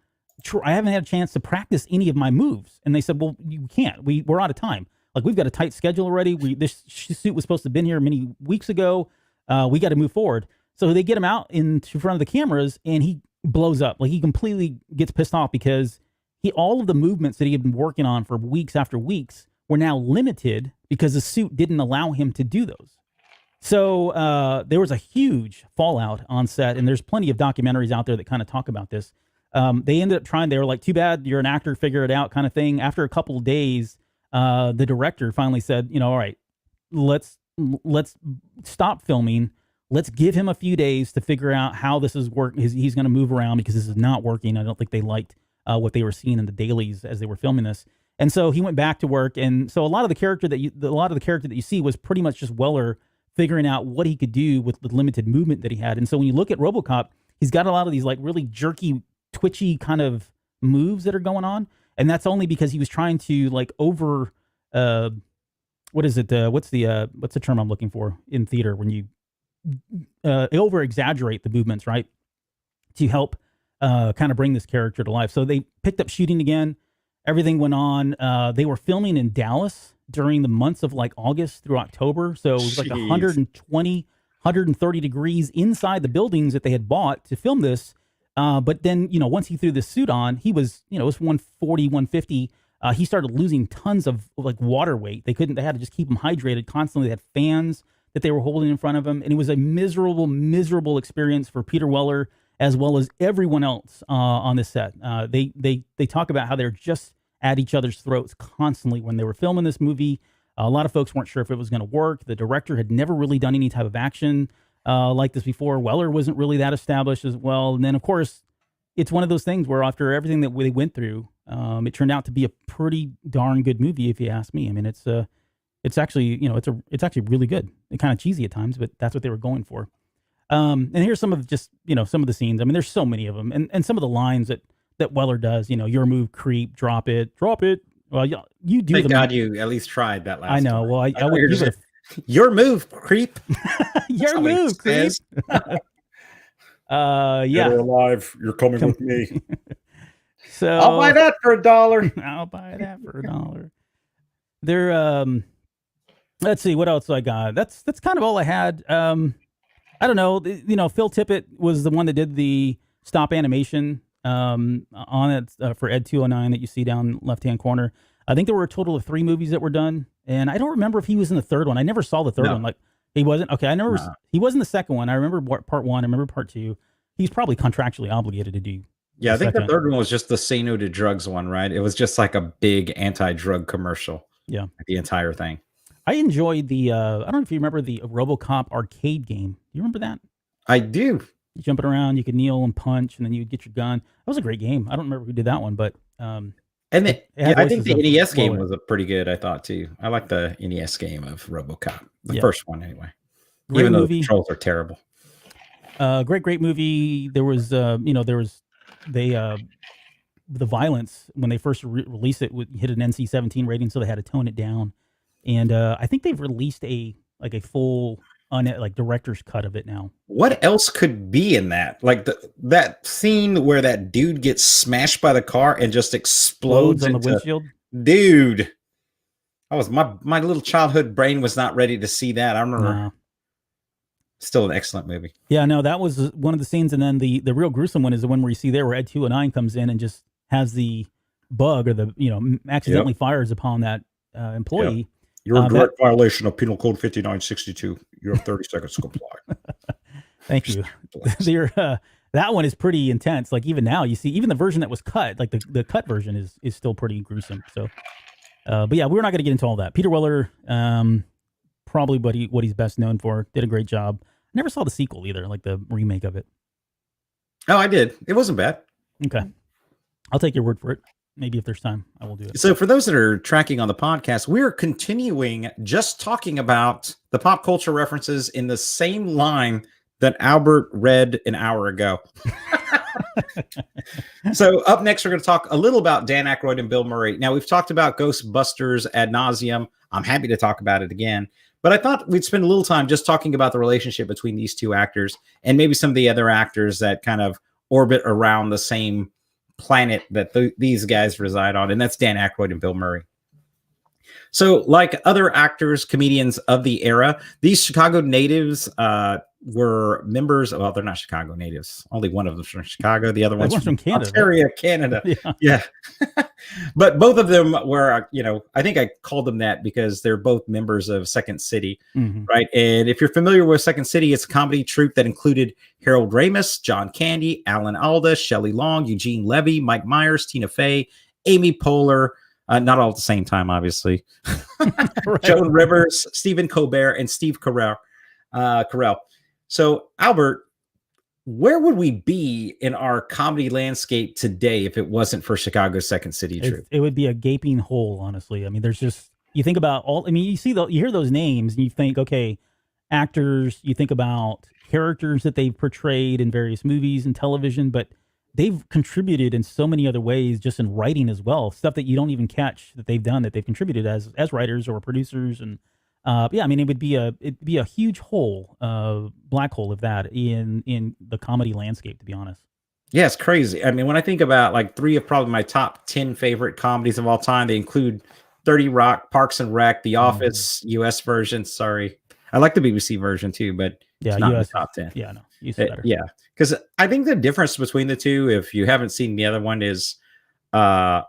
practice any of my moves. And they said, well, you can't. We're out of time. Like, we've got a tight schedule already. This suit was supposed to have been here many weeks ago. We got to move forward. So they get him out into front of the cameras, and he blows up. Like, he completely gets pissed off because all of the movements that he had been working on for weeks after weeks were now limited because the suit didn't allow him to do those. So there was a huge fallout on set, and there's plenty of documentaries out there that kind of talk about this. They ended up they were like, too bad, you're an actor, figure it out kind of thing. After a couple of days, the director finally said, all right, let's stop filming. Let's give him a few days to figure out how this is working. He's going to move around because this is not working. I don't think they liked what they were seeing in the dailies as they were filming this. And so he went back to work. And so a lot of the character that you see was pretty much just Weller figuring out what he could do with the limited movement that he had. And so when you look at Robocop, he's got a lot of these like really jerky, twitchy kind of moves that are going on. And that's only because he was trying to like what is it? What's the term I'm looking for in theater when you over exaggerate the movements, right? To help kind of bring this character to life. So they picked up shooting again. Everything went on. They were filming in Dallas during the months of like August through October. So it was like 120, 130 degrees inside the buildings that they had bought to film this. But then, once he threw this suit on, he was, it was 140, 150. He started losing tons of like water weight. They had to just keep him hydrated constantly. They had fans that they were holding in front of him. And it was a miserable, miserable experience for Peter Weller, as well as everyone else on this set. They talk about how they're just at each other's throats constantly when they were filming this movie. A lot of folks weren't sure if it was going to work. The director had never really done any type of action like this before. Weller wasn't really that established as well. And then, of course, it's one of those things where after everything that they went through, it turned out to be a pretty darn good movie, if you ask me. I mean, it's actually, it's actually really good. It's kind of cheesy at times, but that's what they were going for. And here's some of just, some of the scenes. I mean, there's so many of them, and some of the lines that Weller does, your move, creep, drop it. Well, you do. Thank God you at least tried that last I know. time. Well, I would give it your move, creep. Your move, creep. Yeah. You're alive. You're coming with me. So I'll buy that for $1. I'll buy that for $1. There. Let's see what else I got. That's kind of all I had. I don't know. Phil Tippett was the one that did the stop animation on it for Ed 209 that you see down left-hand corner. I think there were a total of 3 movies that were done, and I don't remember if he was in the third one. I never saw the third one. Like, he wasn't? Okay, he was in the second one. I remember part 1. I remember part 2. He's probably contractually obligated to do. Yeah, I think the third one was just the Say No to Drugs one, right? It was just like a big anti-drug commercial. Yeah. The entire thing. I enjoyed the, I don't know if you remember the Robocop arcade game. Do you remember that? I do. You jumping around, you could kneel and punch, and then you'd get your gun. That was a great game. I don't remember who did that one, but I think the NES game was a pretty good. I thought too. I like the NES game of RoboCop, the first one anyway. Great even though movie. The controls are terrible. Great movie. There was, the violence when they first released it hit an NC-17 rating, so they had to tone it down. And I think they've released a full director's cut of it now. What else could be in that? Like that scene where that dude gets smashed by the car and just explodes on the windshield. Dude, I was my little childhood brain was not ready to see that. I remember. Nah. Still an excellent movie. Yeah, no, that was one of the scenes, and then the real gruesome one is the one where you see there where Ed 209 comes in and just has the bug or accidentally fires upon that employee. Yep. You're in direct violation of Penal Code 5962. You have 30 seconds to comply. Thank you. That one is pretty intense. Like even now, you see, even the version that was cut, like the cut version is still pretty gruesome. So, but yeah, we're not going to get into all that. Peter Weller, probably what he's best known for, did a great job. Never saw the sequel either, like the remake of it. Oh, I did. It wasn't bad. Okay. I'll take your word for it. Maybe if there's time, I will do it. So for those that are tracking on the podcast, we're continuing just talking about the pop culture references in the same line that Albert read an hour ago. So up next, we're going to talk a little about Dan Aykroyd and Bill Murray. Now, we've talked about Ghostbusters ad nauseum. I'm happy to talk about it again. But I thought we'd spend a little time just talking about the relationship between these two actors and maybe some of the other actors that kind of orbit around the same planet that these guys reside on, and that's Dan Aykroyd and Bill Murray. So like other actors, comedians of the era, these Chicago natives were members. Well, they're not Chicago natives. Only one of them's from Chicago. The other one's from Canada. Ontario, Canada. Yeah. But both of them were, I think I called them that because they're both members of Second City, right? And if you're familiar with Second City, it's a comedy troupe that included Harold Ramis, John Candy, Alan Alda, Shelley Long, Eugene Levy, Mike Myers, Tina Fey, Amy Poehler, not all at the same time, obviously. Right. Joan Rivers, Stephen Colbert, and Steve Carell. So, Albert, where would we be in our comedy landscape today if it wasn't for Chicago's Second City troupe? It would be a gaping hole, honestly. I mean, there's just, you think about you hear those names and you think, okay, actors, you think about characters that they've portrayed in various movies and television, but they've contributed in so many other ways, just in writing as well, stuff that you don't even catch that they've done, that they've contributed as writers or producers. And yeah, I mean, it'd be a huge hole, black hole of that in the comedy landscape, to be honest. Yeah, it's crazy. I mean, when I think about like three of probably my top 10 favorite comedies of all time, they include 30 Rock, Parks and Rec, The Office, US version. Sorry. I like the BBC version too, but Yeah, it's not in the US. top 10. Yeah, no, US is better. Yeah. Because I think the difference between the two, if you haven't seen the other one, is uh,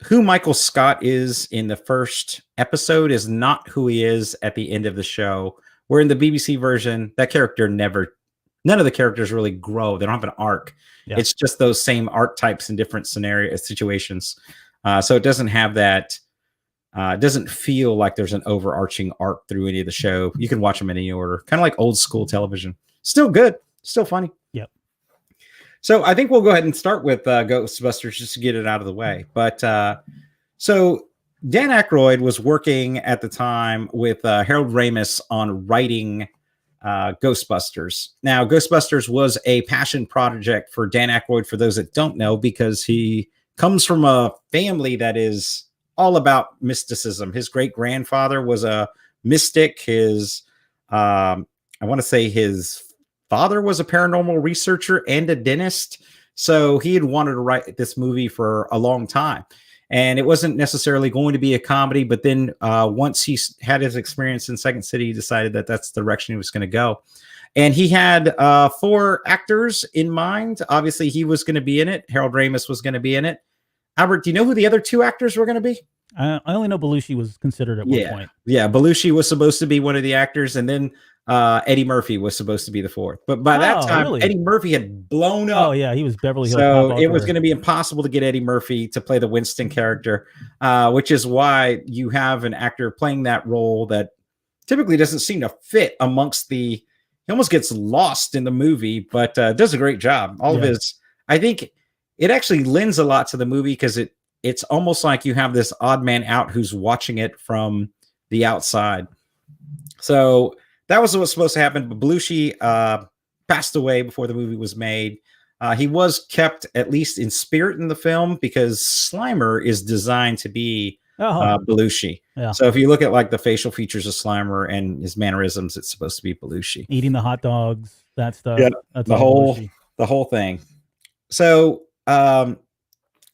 who Michael Scott is in the first episode is not who he is at the end of the show. Where in the BBC version, that character none of the characters really grow. They don't have an arc. Yeah. It's just those same archetypes in different situations. So it doesn't have that. It doesn't feel like there's an overarching arc through any of the show. You can watch them in any order, kind of like old school television. Still good, still funny. Yep. So I think we'll go ahead and start with Ghostbusters just to get it out of the way. But so Dan Aykroyd was working at the time with Harold Ramis on writing Ghostbusters. Now, Ghostbusters was a passion project for Dan Aykroyd, for those that don't know, because he comes from a family that is all about mysticism. His great grandfather was a mystic. I want to say his father was a paranormal researcher and a dentist. So he had wanted to write this movie for a long time. And it wasn't necessarily going to be a comedy, but then once he had his experience in Second City, he decided that that's the direction he was going to go. And he had 4 actors in mind. Obviously, he was going to be in it. Harold Ramis was going to be in it. Albert, do you know who the other 2 actors were going to be? I only know Belushi was considered at one point. Yeah, Belushi was supposed to be one of the actors, and then Eddie Murphy was supposed to be the 4th. But by that time, really? Eddie Murphy had blown up. Oh, yeah, he was Beverly Hills. So it was going to be impossible to get Eddie Murphy to play the Winston character, which is why you have an actor playing that role that typically doesn't seem to fit amongst he almost gets lost in the movie, but does a great job. All of his, I think it actually lends a lot to the movie because it's almost like you have this odd man out who's watching it from the outside. So that was what was supposed to happen. But Belushi passed away before the movie was made. He was kept at least in spirit in the film because Slimer is designed to be Belushi. Yeah. So if you look at like the facial features of Slimer and his mannerisms, it's supposed to be Belushi. Eating the hot dogs, that stuff. Yeah, that's the whole thing. So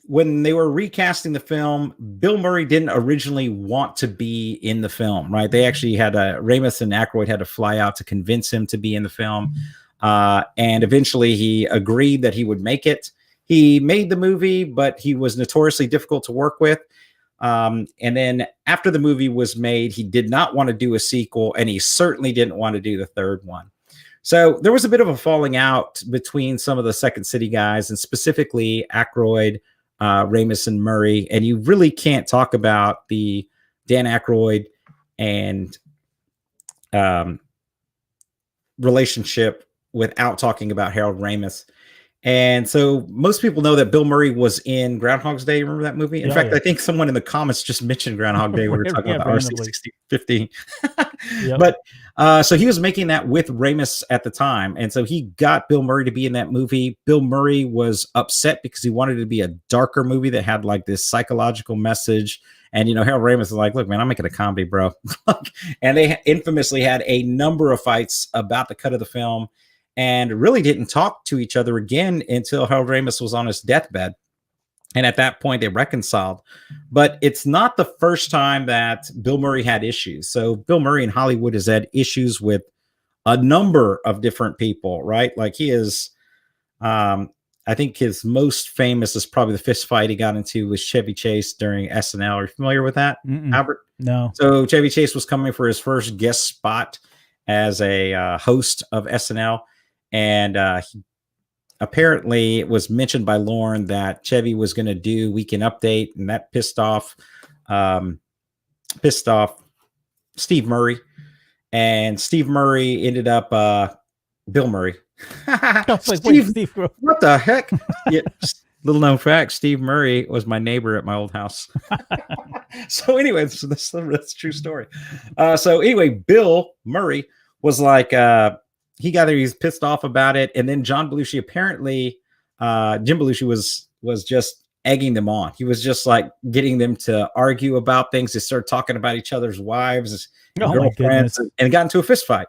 when they were recasting the film, Bill Murray didn't originally want to be in the film, right? They actually had Ramis and Aykroyd had to fly out to convince him to be in the film. And eventually he agreed that he would make it. He made the movie, but he was notoriously difficult to work with. And then after the movie was made, he did not want to do a sequel, and he certainly didn't want to do the 3rd one. So there was a bit of a falling out between some of the Second City guys, and specifically Aykroyd, Ramis, and Murray. And you really can't talk about the Dan Aykroyd and relationship without talking about Harold Ramis. And so most people know that Bill Murray was in Groundhog's Day. Remember that movie? In fact, I think someone in the comments just mentioned Groundhog Day. We were talking about RC-6015. But so he was making that with Ramis at the time. And so he got Bill Murray to be in that movie. Bill Murray was upset because he wanted it to be a darker movie that had like this psychological message. And, you know, Harold Ramis was like, look, man, I'm making a comedy, bro. And they infamously had a number of fights about the cut of the film, and really didn't talk to each other again until Harold Ramis was on his deathbed. And at that point, they reconciled. But it's not the first time that Bill Murray had issues. So Bill Murray in Hollywood has had issues with a number of different people, right? Like he is, I think his most famous is probably the fist fight he got into with Chevy Chase during SNL. Are you familiar with that, Albert? No. So Chevy Chase was coming for his first guest spot as a host of SNL. And apparently it was mentioned by Lauren that Chevy was going to do Weekend Update, and that pissed off Steve Murray. And Steve Murray ended up Bill Murray. Steve, what the heck? Yeah, little known fact, Steve Murray was my neighbor at my old house. So anyway, that's a true story. So anyway, Bill Murray was like he got there, he was pissed off about it, and then John Belushi apparently Jim Belushi was just egging them on. He was just like getting them to argue about things. They started talking about each other's wives and girlfriends, and it got into a fist fight.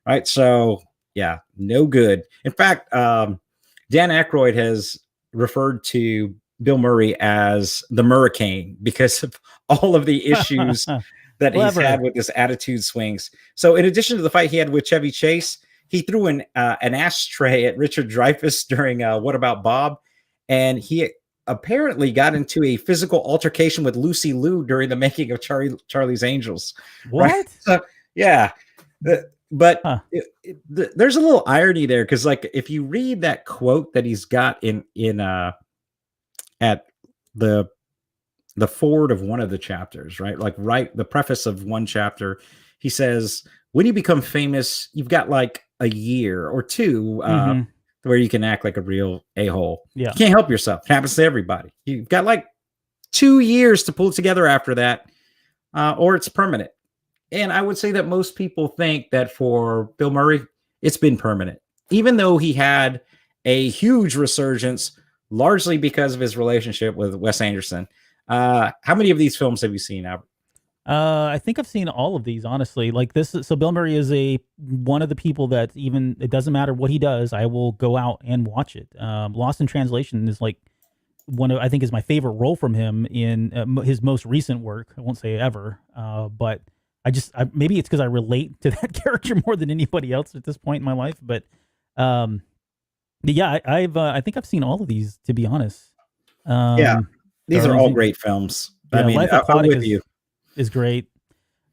Right. So yeah, no good. In fact, Dan Aykroyd has referred to Bill Murray as the Murricane because of all of the issues that he's had with his attitude swings. So in addition to the fight he had with Chevy Chase, he threw an ashtray at Richard Dreyfuss during What About Bob? And he apparently got into a physical altercation with Lucy Liu during the making of Charlie's Angels. What? Right? So, yeah. But there's a little irony there, because like if you read that quote that he's got in at the forward of one of the chapters, right? Like the preface of one chapter, he says, when you become famous, you've got like a year or two where you can act like a real a-hole. Yeah. You can't help yourself. It happens to everybody. You've got like 2 years to pull it together after that, or it's permanent. And I would say that most people think that for Bill Murray, it's been permanent, even though he had a huge resurgence, largely because of his relationship with Wes Anderson. How many of these films have you seen, Albert? I think I've seen all of these, honestly. Like this, so Bill Murray is one of the people that even it doesn't matter what he does, I will go out and watch it. Lost in Translation is like I think is my favorite role from him in his most recent work. I won't say ever, but maybe it's because I relate to that character more than anybody else at this point in my life. But yeah, I think I've seen all of these, to be honest. Yeah, these are all great films. Yeah, I mean, Life I'm Aquatic with you. Is great.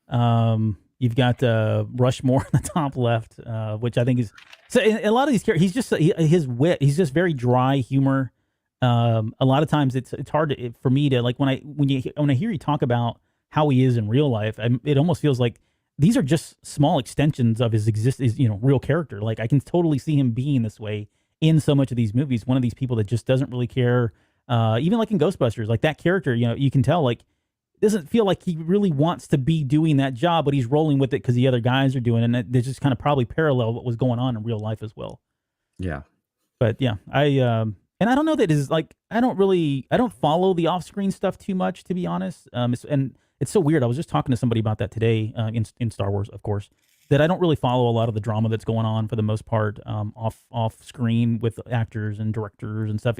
You've got Rushmore in the top left, which I think is so. In a lot of these characters, his wit. He's just very dry humor. A lot of times it's hard for me to like when I hear you talk about how he is in real life. It almost feels like these are just small extensions of his real character. Like I can totally see him being this way in so much of these movies. One of these people that just doesn't really care. Even like in Ghostbusters, like that character, you can tell like doesn't feel like he really wants to be doing that job, but he's rolling with it because the other guys are doing it. And they just kind of probably parallel what was going on in real life as well. Yeah. But yeah, and I don't know that is like, I don't follow the off-screen stuff too much, to be honest. And it's so weird. I was just talking to somebody about that today, in Star Wars, of course, that I don't really follow a lot of the drama that's going on for the most part, off screen with actors and directors and stuff.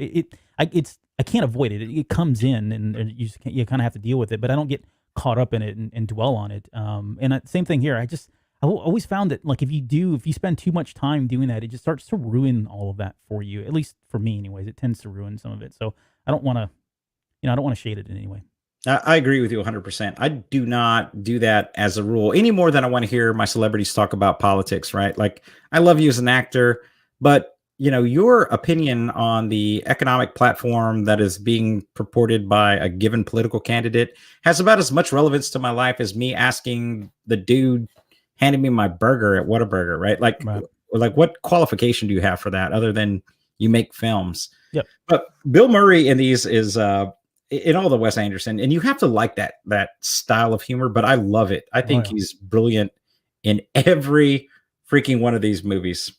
I can't avoid it. It comes in, and you kind of have to deal with it. But I don't get caught up in it and dwell on it. And same thing here. I always found that like if you spend too much time doing that, it just starts to ruin all of that for you. At least for me, anyways, it tends to ruin some of it. So I don't want to shade it in any way. I agree with you 100%. I do not do that as a rule any more than I want to hear my celebrities talk about politics, right? Like, I love you as an actor, but your opinion on the economic platform that is being purported by a given political candidate has about as much relevance to my life as me asking the dude handing me my burger at Whataburger, right? Like what qualification do you have for that other than you make films? Yep. But Bill Murray in these is in all the Wes Anderson, and you have to like that style of humor, but I love it. I think he's brilliant in every freaking one of these movies.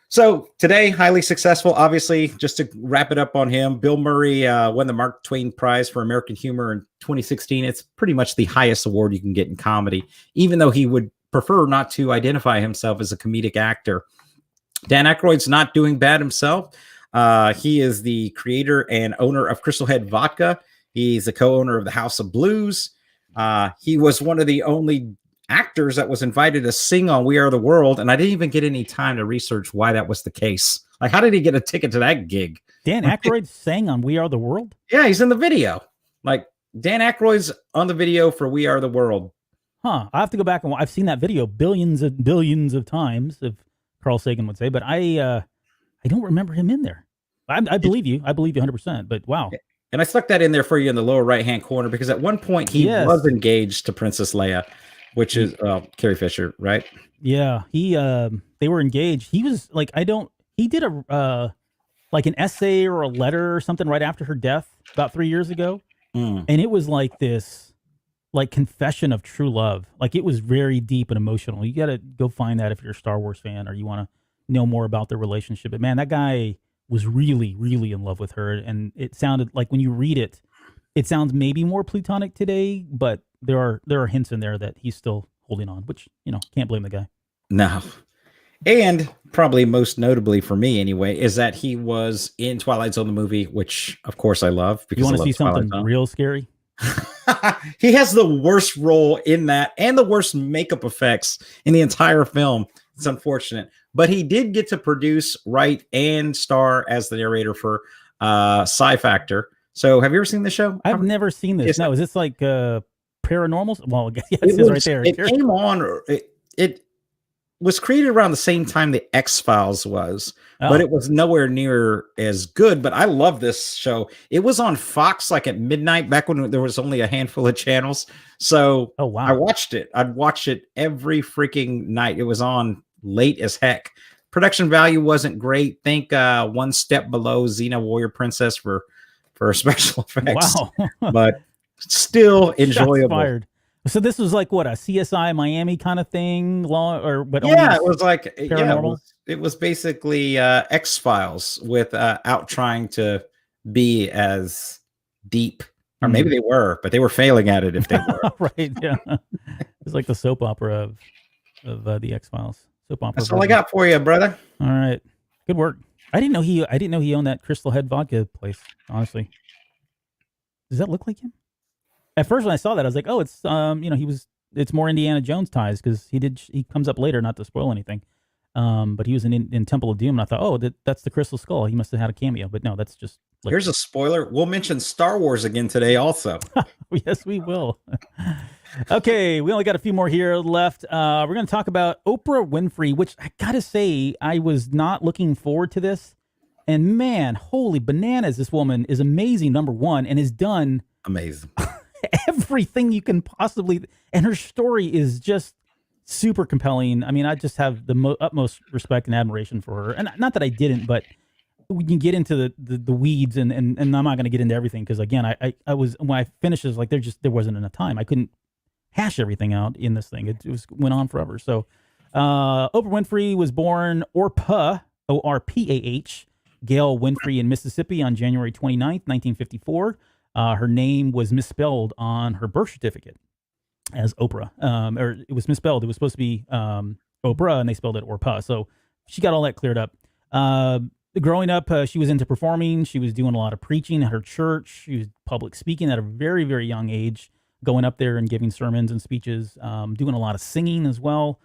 So today, highly successful. Obviously, just to wrap it up on him, Bill Murray won the Mark Twain Prize for American Humor in 2016. It's pretty much the highest award you can get in comedy, even though he would prefer not to identify himself as a comedic actor. Dan Aykroyd's not doing bad himself. He is the creator and owner of Crystal Head Vodka. He's the co-owner of the House of Blues. He was one of the only actors that was invited to sing on We Are the World, and I didn't even get any time to research why that was the case. Like, how did he get a ticket to that gig? Dan Aykroyd sang on We Are the World? Yeah, he's in the video. Like, Dan Aykroyd's on the video for We Are the World. Huh. I have to go back and I've seen that video billions of times, if Carl Sagan would say, but I don't remember him in there. I believe you. I believe you 100%, but wow. And I stuck that in there for you in the lower right-hand corner because at one point he was engaged to Princess Leia, which is Carrie Fisher, right? Yeah, they were engaged. He was like, he did like an essay or a letter or something right after her death about 3 years ago. And it was like this like confession of true love. Like it was very deep and emotional. You got to go find that if you're a Star Wars fan or you want to know more about their relationship. But man, that guy was really, really in love with her, and it sounded like when you read it, it sounds maybe more platonic today, but there are hints in there that he's still holding on, which can't blame the guy. No. And probably most notably for me anyway, is that he was in Twilight Zone, the movie, which of course I love because You want I to love see Twilight something Zone. real scary? He has the worst role in that and the worst makeup effects in the entire film. It's unfortunate, but he did get to produce, write, and star as the narrator for Sci Factor. So have you ever seen the show? I've never seen this. Yes. No, is this like paranormal? Well, yes, It it was, is right there. it came on. It was created around the same time the X-Files was, but it was nowhere near as good. But I love this show. It was on Fox like at midnight back when there was only a handful of channels. So Oh wow. I watched it. I'd watch it every freaking night. It was on late as heck. Production value wasn't great. Think one step below Xena Warrior Princess for special effects. Wow. But still Shots enjoyable. fired. So this was like what, a CSI Miami kind of thing, but Yeah, it was like paranormal. it was basically X-Files with out trying to be as deep, or maybe they were, but they were failing at it if they were. Right. Yeah. It's like the soap opera of the X-Files. Soap opera. That's all I got for you, brother. All right. Good work. I didn't know he owned that Crystal Head vodka place, honestly. Does that look like him? At first when I saw that, I was like, oh, it's it's more Indiana Jones ties because he comes up later, not to spoil anything. But he was in Temple of Doom, and I thought, oh, that's the Crystal Skull. He must have had a cameo, but no, that's just. Here's a spoiler. We'll mention Star Wars again today, also. Yes, we will. Okay, we only got a few more here left. We're going to talk about Oprah Winfrey, which I gotta say, I was not looking forward to this. And man, holy bananas, this woman is amazing. Number one, and has done amazing everything you can possibly, and her story is just super compelling. I mean, I just have the utmost respect and admiration for her. And not that I didn't, but we can get into the weeds, and I'm not going to get into everything because again, I was, when I finished, it was like there wasn't enough time. I couldn't hash everything out in this thing. It went on forever. So Oprah Winfrey was born Orpah, Orpah, Gail Winfrey in Mississippi on January 29th, 1954. Her name was misspelled on her birth certificate as Oprah, or it was misspelled. It was supposed to be Oprah, and they spelled it Orpah. So she got all that cleared up. Growing up, she was into performing. She was doing a lot of preaching at her church. She was public speaking at a very, very young age, going up there and giving sermons and speeches, doing a lot of singing as well.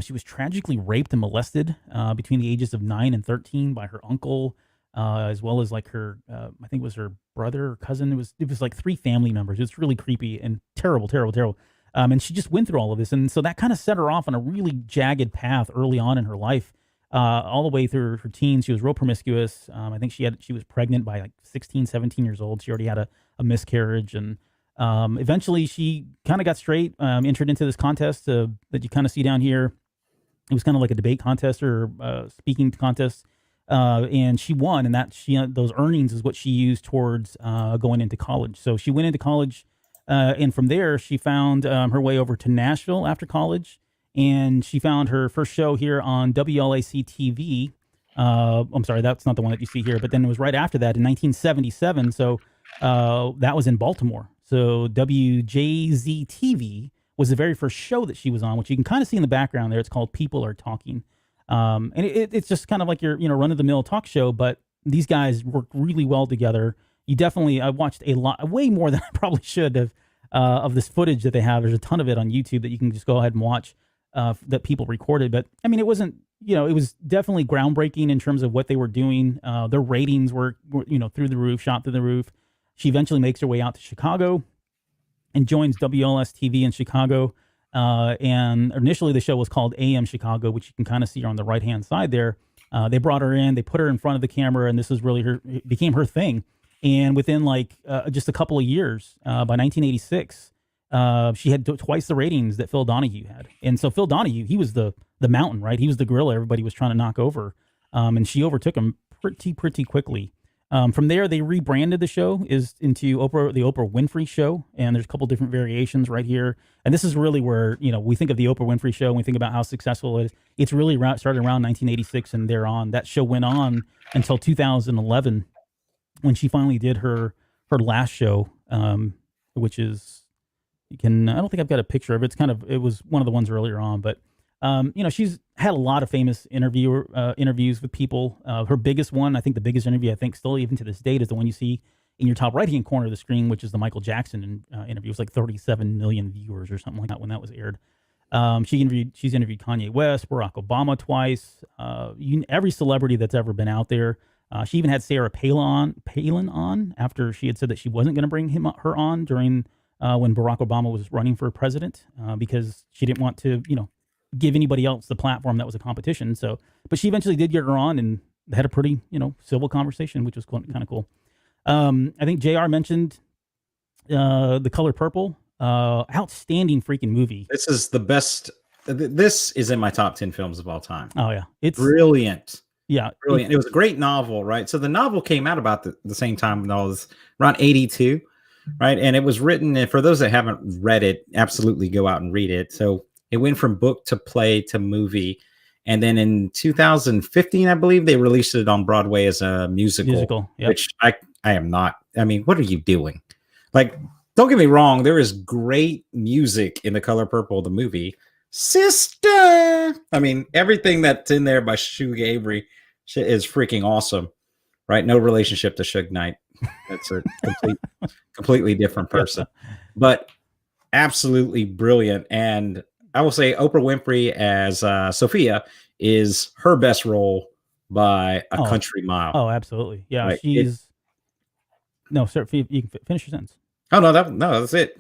She was tragically raped and molested between the ages of 9 and 13 by her uncle, as well as like her, I think it was her brother or cousin. It was like 3 family members. It's really creepy and terrible, terrible, terrible. And she just went through all of this. And so that kind of set her off on a really jagged path early on in her life, all the way through her teens. She was real promiscuous. I think she was pregnant by like 16, 17 years old. She already had a miscarriage. And eventually she kind of got straight, entered into this contest that you kind of see down here. It was kind of like a debate contest or speaking contest. And she won, and those earnings is what she used towards going into college. So she went into college, and from there she found her way over to Nashville after college, and she found her first show here on WLAC TV. I'm sorry, that's not the one that you see here, but then it was right after that in 1977. So that was in Baltimore. So WJZ TV was the very first show that she was on, which you can kind of see in the background there. It's called People Are Talking. And it's just kind of like your run-of-the-mill talk show, but these guys work really well together. I watched way more than I probably should have, of this footage that they have. There's a ton of it on YouTube that you can just go ahead and watch, that people recorded. But I mean, it wasn't, it was definitely groundbreaking in terms of what they were doing. Their ratings were through the roof, shot through the roof. She eventually makes her way out to Chicago and joins WLS TV in Chicago. And initially the show was called AM Chicago, which you can kind of see on the right-hand side there. They brought her in, they put her in front of the camera, and this is really became her thing. And within just a couple of years, by 1986, she had twice the ratings that Phil Donahue had. And so Phil Donahue, he was the mountain, right? He was the gorilla everybody was trying to knock over. And she overtook him pretty quickly. From there, they rebranded the show into the Oprah Winfrey Show, and there's a couple different variations right here. And this is really where we think of the Oprah Winfrey Show, and we think about how successful it is. It's really started around 1986 and thereon. That show went on until 2011, when she finally did her last show, which is I don't think I've got a picture of it. It was one of the ones earlier on, but. She's had a lot of famous interviews with people. Her biggest one, I think the biggest interview, I think still even to this date, is the one you see in your top right-hand corner of the screen, which is the Michael Jackson interview. It was like 37 million viewers or something like that when that was aired. She's interviewed Kanye West, Barack Obama twice, every celebrity that's ever been out there. She even had Sarah Palin on after she had said that she wasn't going to bring her on during when Barack Obama was running for president because she didn't want to, give anybody else the platform that was a competition. So, but she eventually did get her on, and they had a pretty, civil conversation, which was kind of cool. I think JR mentioned The Color Purple. Outstanding freaking movie. This is the best. This is in my top 10 films of all time. Oh yeah, it's brilliant. Yeah, brilliant. It was a great novel, right? So the novel came out about the same time and all this, around 82, right? And it was written, and for those that haven't read it, absolutely go out and read it. So it went from book to play to movie. And then in 2015, I believe, they released it on Broadway as a musical, yep. Which I am not. I mean, what are you doing? Like, don't get me wrong. There is great music in The Color Purple, the movie. Sister! I mean, everything that's in there by Suge Avery is freaking awesome, right? No relationship to Suge Knight. That's a completely different person. But absolutely brilliant. And I will say Oprah Winfrey as Sophia is her best role by a country mile. Oh, absolutely. Yeah, right? No, sir, you can finish your sentence. Oh, no, that's it.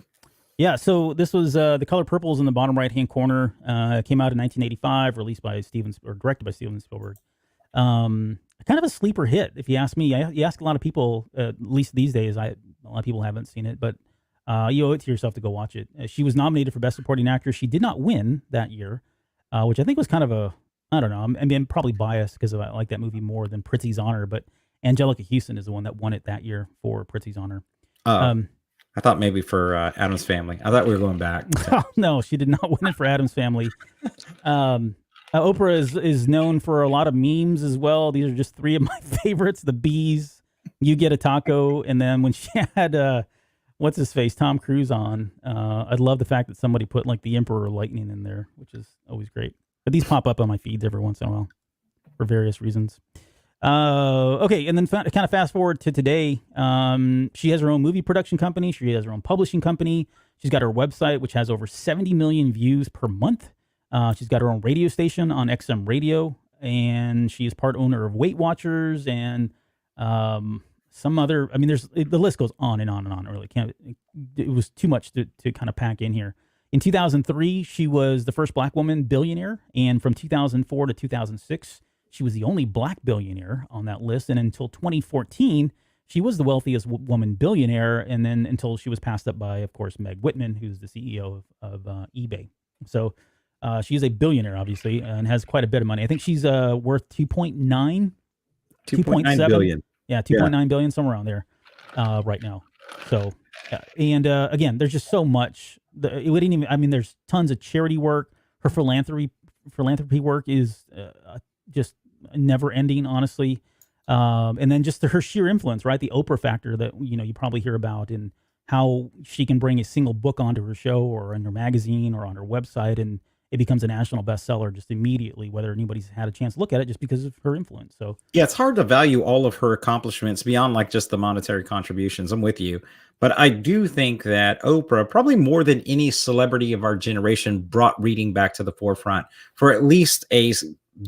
Yeah, so this was The Color Purple is in the bottom right-hand corner. It came out in 1985, released by directed by Steven Spielberg. Kind of a sleeper hit, if you ask me. You ask a lot of people, at least these days, a lot of people haven't seen it, but you owe it to yourself to go watch it. She was nominated for Best Supporting Actress. She did not win that year, which I think was kind of I don't know. I'm probably biased because I like that movie more than Prizzi's Honor, but Angelica Houston is the one that won it that year for Prizzi's Honor. I thought maybe for Addams Family. I thought we were going back. Oh, no, she did not win it for Addams Family. Oprah is known for a lot of memes as well. These are just three of my favorites. The bees, You Get a Taco, and then when she had what's his face, Tom Cruise on. I love the fact that somebody put like the Emperor Lightning in there, which is always great. But these pop up on my feeds every once in a while for various reasons. Okay, and then kind of fast forward to today. She has her own movie production company. She has her own publishing company. She's got her website, which has over 70 million views per month. She's got her own radio station on XM Radio, and she is part owner of Weight Watchers and some other. I mean, the list goes on and on and on. Really, it was too much to kind of pack in here. In 2003, she was the first Black woman billionaire, and from 2004 to 2006. She was the only Black billionaire on that list, and until 2014, she was the wealthiest woman billionaire, and then until she was passed up by, of course, Meg Whitman, who's the CEO of eBay. So she's a billionaire, obviously, and has quite a bit of money. I think she's worth 2.9 billion. Yeah, 2.9 billion, somewhere around there right now. So, and again, there's just so much. There's tons of charity work. Her philanthropy work is just never ending, honestly. And then just her sheer influence, right? The Oprah factor that, you probably hear about, and how she can bring a single book onto her show or in her magazine or on her website, and it becomes a national bestseller just immediately, whether anybody's had a chance to look at it, just because of her influence. So yeah, it's hard to value all of her accomplishments beyond like just the monetary contributions. I'm with you. But I do think that Oprah, probably more than any celebrity of our generation, brought reading back to the forefront for at least a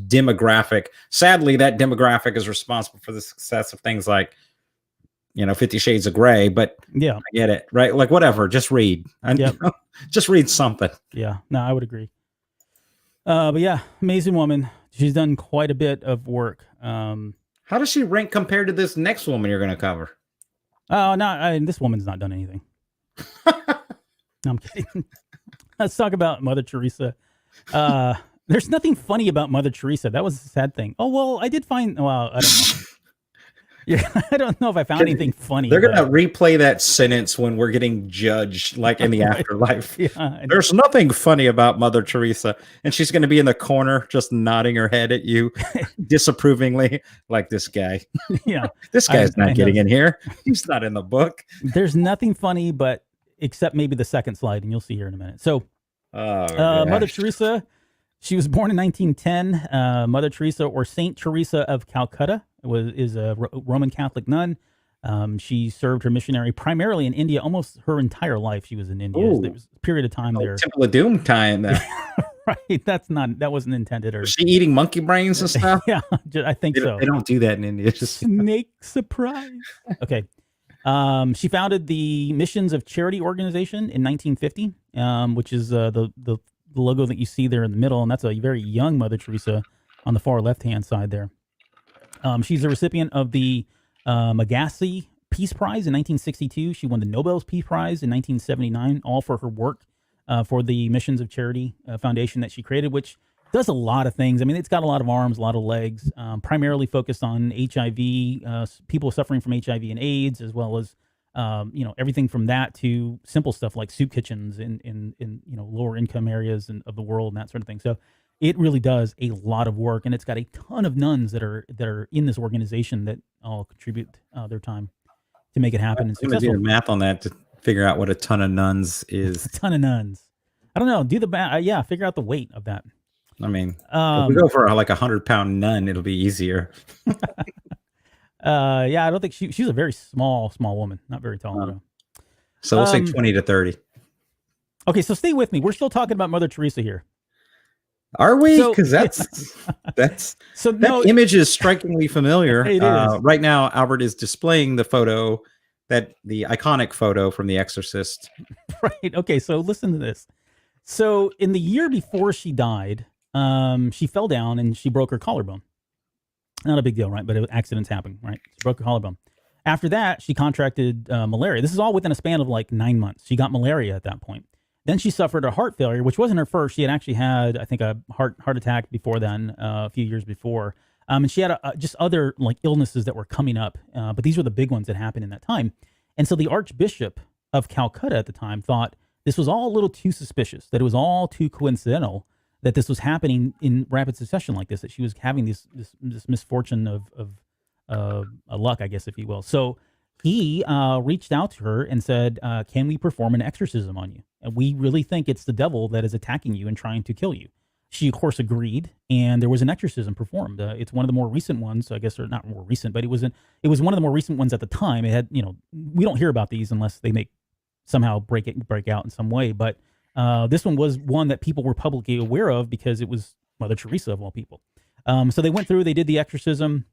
demographic. Sadly, that demographic is responsible for the success of things like 50 Shades of Grey, but yeah, I get it, right? Like, whatever, just read. Just read something. Yeah, no, I would agree. But yeah, amazing woman. She's done quite a bit of work. How does she rank compared to this next woman you're going to cover? This woman's not done anything. No, I'm kidding. Let's talk about Mother Teresa. There's nothing funny about Mother Teresa. That was a sad thing. Oh, well, I did find, well, I don't know. Yeah, I don't know if I found anything funny. They're but, gonna replay that sentence when we're getting judged, like in the right. afterlife. Yeah, There's nothing funny about Mother Teresa, and she's gonna be in the corner just nodding her head at you disapprovingly, like this guy. yeah. This guy's I not getting know. in here. He's not in the book. There's nothing funny, but except maybe the second slide, and you'll see here in a minute. So, Oh Mother gosh. Teresa, she was born in 1910. Mother Teresa, or Saint Teresa of Calcutta, is a Roman Catholic nun. She served her missionary primarily in India. Almost her entire life, she was in India. Ooh. There was a period of time there. Temple of Doom time. Right? That wasn't intended. Or Was she eating monkey brains and stuff? yeah, I think so. They don't do that in India. Just Snake surprise. Okay. She founded the Missions of Charity organization in 1950, which is the logo that you see there in the middle, and that's a very young Mother Teresa on the far left-hand side there. She's a recipient of the Magasse Peace Prize in 1962. She won the Nobel Peace Prize in 1979, all for her work for the Missions of Charity Foundation that she created, which does a lot of things. I mean, it's got a lot of arms, a lot of legs, primarily focused on HIV, people suffering from HIV and AIDS, as well as everything from that to simple stuff like soup kitchens in lower income areas of the world and that sort of thing. So it really does a lot of work, and it's got a ton of nuns that are in this organization that all contribute their time to make it happen. I'm going to do the math on that to figure out what a ton of nuns is. A ton of nuns. I don't know. Do the math. Figure out the weight of that. I mean, if we go for like 100-pound nun, it'll be easier. I don't think she's a very small woman, not very tall. So we'll say 20 to 30. Okay, so stay with me. We're still talking about Mother Teresa here. Are we? Because that image is strikingly familiar. It is. Right now, Albert is displaying the photo, the iconic photo from The Exorcist. Right. Okay. So listen to this. So in the year before she died, she fell down and she broke her collarbone. Not a big deal, right? But accidents happen, right? She broke her collarbone. After that, she contracted malaria. This is all within a span of like 9 months. She got malaria at that point. Then she suffered a heart failure, which wasn't her first. She had actually had, I think, a heart attack before then, a few years before. And she had just other like illnesses that were coming up. But these were the big ones that happened in that time. And so the Archbishop of Calcutta at the time thought this was all a little too suspicious, that it was all too coincidental that this was happening in rapid succession like this, that she was having this misfortune of luck, I guess, if you will. So he reached out to her and said, can we perform an exorcism on you? And we really think it's the devil that is attacking you and trying to kill you. She, of course, agreed, and there was an exorcism performed. It's one of the more recent ones, I guess, or not more recent, but it was one of the more recent ones at the time. It had, we don't hear about these unless they somehow break out in some way. But this one was one that people were publicly aware of because it was Mother Teresa of all people. So they went through, they did the exorcism.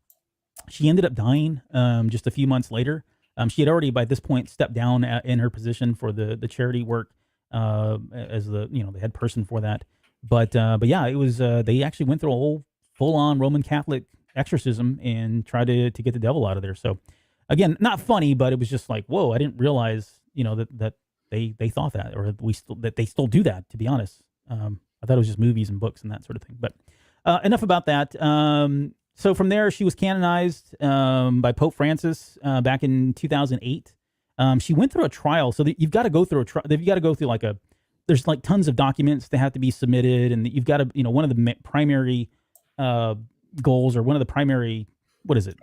She ended up dying just a few months later. She had already by this point stepped down in her position for the charity work as the head person for that. But yeah, it was they actually went through a whole full-on Roman Catholic exorcism and tried to get the devil out of there. So again, not funny, but it was just like, whoa, I didn't realize that they thought that, or that they still do that, to be honest. I thought it was just movies and books and that sort of thing. But enough about that. So from there, she was canonized by Pope Francis back in 2008. She went through a trial, so that you've got to go through there's like tons of documents that have to be submitted, and you've got to, one of the primary goals, or one of the primary, what is it?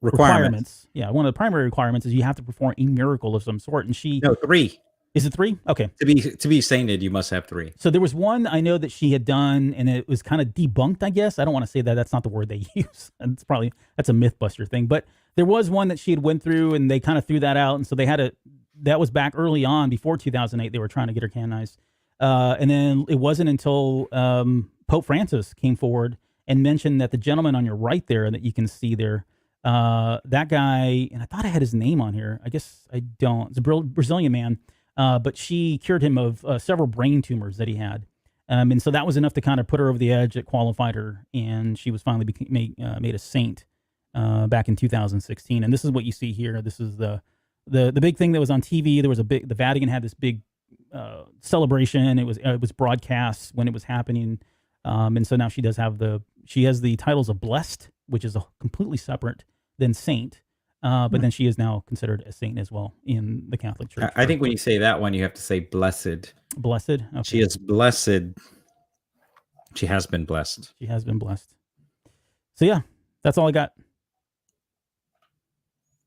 Requirements. Yeah, one of the primary requirements is you have to perform a miracle of some sort. And she... No, 3. Is it 3? Okay. To be sainted, you must have 3. So there was one I know that she had done, and it was kind of debunked, I guess. I don't want to say that. That's not the word they use. That's a Mythbuster thing. But there was one that she had went through, and they kind of threw that out. And so that was back early on, before 2008, they were trying to get her canonized. And then it wasn't until Pope Francis came forward and mentioned that the gentleman on your right there that you can see there, that guy, and I thought I had his name on here. I guess I don't. It's a Brazilian man. But she cured him of several brain tumors that he had. And so that was enough to kind of put her over the edge. It qualified her, and she was finally made a saint back in 2016. And this is what you see here. This is the big thing that was on TV. There was the Vatican had this big celebration. It was broadcast when it was happening. And so now she has the titles of blessed, which is a completely separate than saint. But then she is now considered a saint as well in the Catholic Church. I think when you say that one, you have to say blessed. Blessed. Okay. She is blessed. She has been blessed. She has been blessed. So yeah, that's all I got.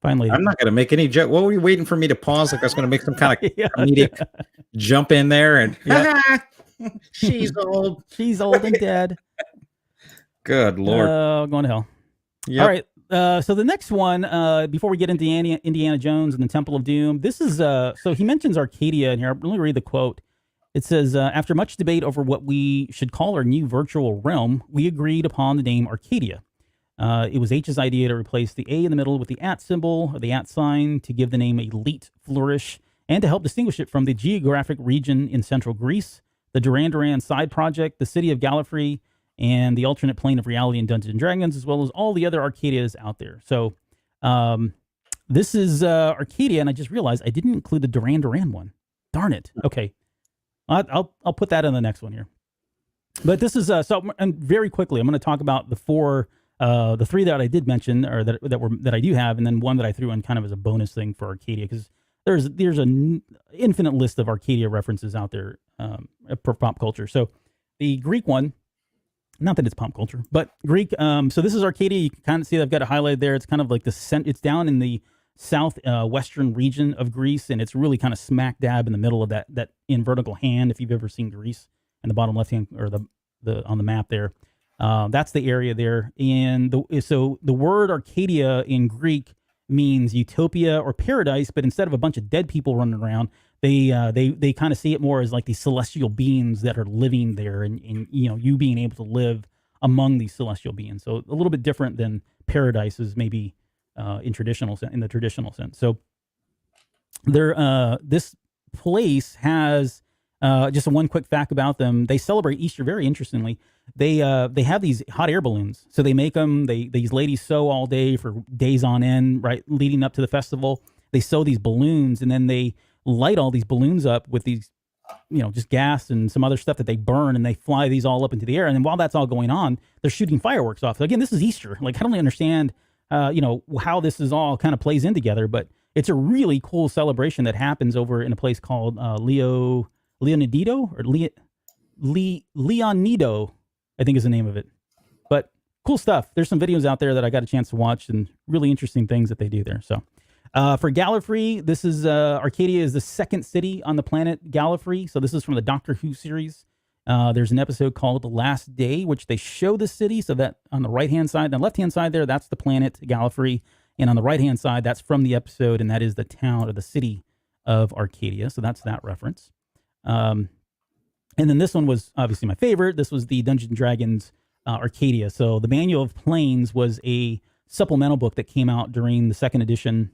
Finally, I'm not going to make any joke. What were you waiting for me to pause? Like I was going to make some kind of comedic jump in there and she's old. She's old and dead. Good Lord. Going to hell. Yep. All right. So the next one, before we get into Indiana Jones and the Temple of Doom, this is, so he mentions Arcadia in here. Let me read the quote. It says, after much debate over what we should call our new virtual realm, we agreed upon the name Arcadia. It was H's idea to replace the A in the middle with the @ symbol or the @ sign to give the name a elite flourish and to help distinguish it from the geographic region in central Greece, the Duran Duran side project, the city of Gallifrey, and the alternate plane of reality in Dungeons & Dragons, as well as all the other Arcadias out there. So this is Arcadia, and I just realized I didn't include the Duran Duran one. Darn it. Okay. I'll put that in the next one here. But this is, so and very quickly, I'm going to talk about the three that I did mention, or that I do have, and then one that I threw in kind of as a bonus thing for Arcadia, because there's an infinite list of Arcadia references out there for pop culture. So the Greek one, not that it's pop culture, but Greek. So this is Arcadia. You can kind of see I've got it highlighted there. It's kind of like it's down in the south western region of Greece, and it's really kind of smack dab in the middle of that in vertical hand. If you've ever seen Greece, in the bottom left hand or the on the map there. That's the area there. And so the word Arcadia in Greek means utopia or paradise, but instead of a bunch of dead people running around, they kind of see it more as like these celestial beings that are living there, and you being able to live among these celestial beings. So a little bit different than paradise is maybe in the traditional sense. So this place has just one quick fact about them. They celebrate Easter very interestingly. They have these hot air balloons. So they make them. These ladies sew all day for days on end, right, leading up to the festival. They sew these balloons, and then they light all these balloons up with these, just gas and some other stuff that they burn, and they fly these all up into the air. And then while that's all going on, they're shooting fireworks off. So again, this is Easter. Like, I don't really understand, how this is all kind of plays in together, but it's a really cool celebration that happens over in a place called Leonido, I think is the name of it. But cool stuff. There's some videos out there that I got a chance to watch, and really interesting things that they do there. So for Gallifrey, this is Arcadia is the second city on the planet Gallifrey. So this is from the Doctor Who series. There's an episode called The Last Day, which they show the city. So that on the right-hand side, the left-hand side there, that's the planet Gallifrey. And on the right-hand side, that's from the episode, and that is the town or the city of Arcadia. So that's that reference. And then this one was obviously my favorite. This was the Dungeons & Dragons Arcadia. So the Manual of Planes was a supplemental book that came out during the second edition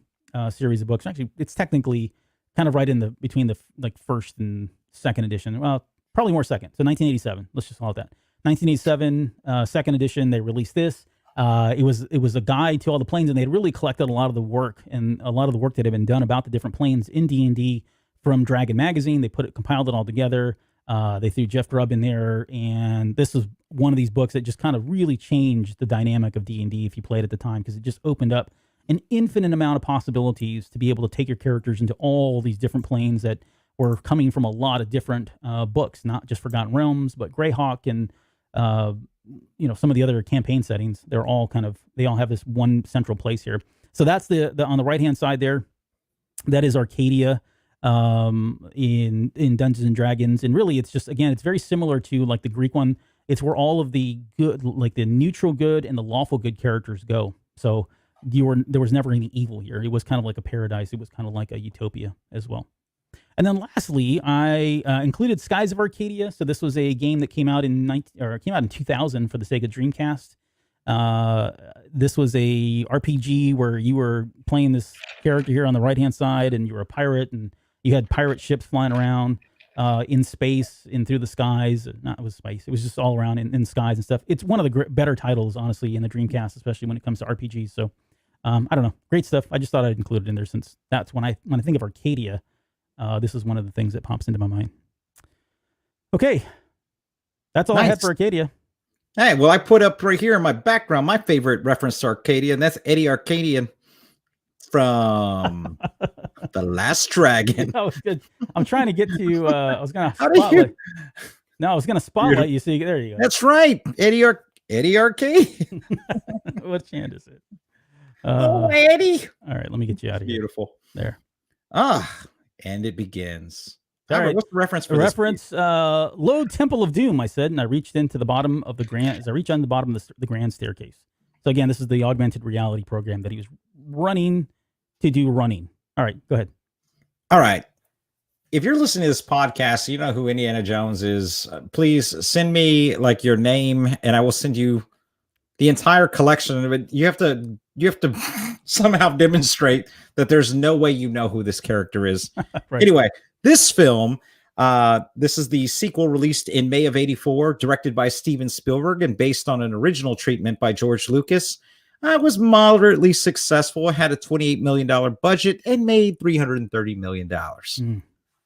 series of books. Actually, it's technically kind of right in between the first and second edition. Well, probably more second. So 1987. Let's just call it that. 1987, second edition. They released this. It was a guide to all the planes, and they'd really collected a lot of the work that had been done about the different planes in D&D from Dragon Magazine. They compiled it all together. They threw Jeff Grubb in there, and this is one of these books that just kind of really changed the dynamic of D&D if you played at the time, because it just opened up an infinite amount of possibilities to be able to take your characters into all these different planes that were coming from a lot of different books, not just Forgotten Realms, but Greyhawk and some of the other campaign settings. They all have this one central place here. So that's the on the right hand side there. That is Arcadia. In Dungeons and Dragons, and really it's just, again, it's very similar to like the Greek one. It's where all of the good, like the neutral good and the lawful good characters go. So there was never any evil here. It was kind of like a paradise. It was kind of like a utopia as well. And then lastly, I included Skies of Arcadia. So this was a game that came out in 2000 for the Sega Dreamcast. This was a RPG where you were playing this character here on the right hand side, and you were a pirate, and you had pirate ships flying around in space and through the skies. Not it was space. It was just all around in skies and stuff. It's one of the better titles, honestly, in the Dreamcast, especially when it comes to RPGs. So I don't know, great stuff. I just thought I'd include it in there, since that's when I think of Arcadia, this is one of the things that pops into my mind. Okay, that's all I had for Arcadia. Hey, well, I put up right here in my background my favorite reference to Arcadia, and that's Eddie Arcadian. from The Last Dragon. That was good. I'm trying to get to. I was gonna How did spotlight. you? No, I was gonna spotlight you. See, there you go. That's right, Eddie Arcade. What channel is it? Oh, Eddie. All right, let me get you out of here. Beautiful. There. And it begins. All right. What's the reference for The this? reference, Lloyd Temple of Doom, I said, and I reached into the bottom of the grand, as I reach on the bottom of the grand staircase. So again, this is the augmented reality program that he was running to do running. All right, go ahead. All right. If you're listening to this podcast, you know who Indiana Jones is. Please send me like your name, and I will send you the entire collection of it. You have to somehow demonstrate that there's no way you know who this character is. Right. Anyway, this film, this is the sequel released in May of '84, directed by Steven Spielberg and based on an original treatment by George Lucas. It was moderately successful. It had a $28 million budget and made $330 million.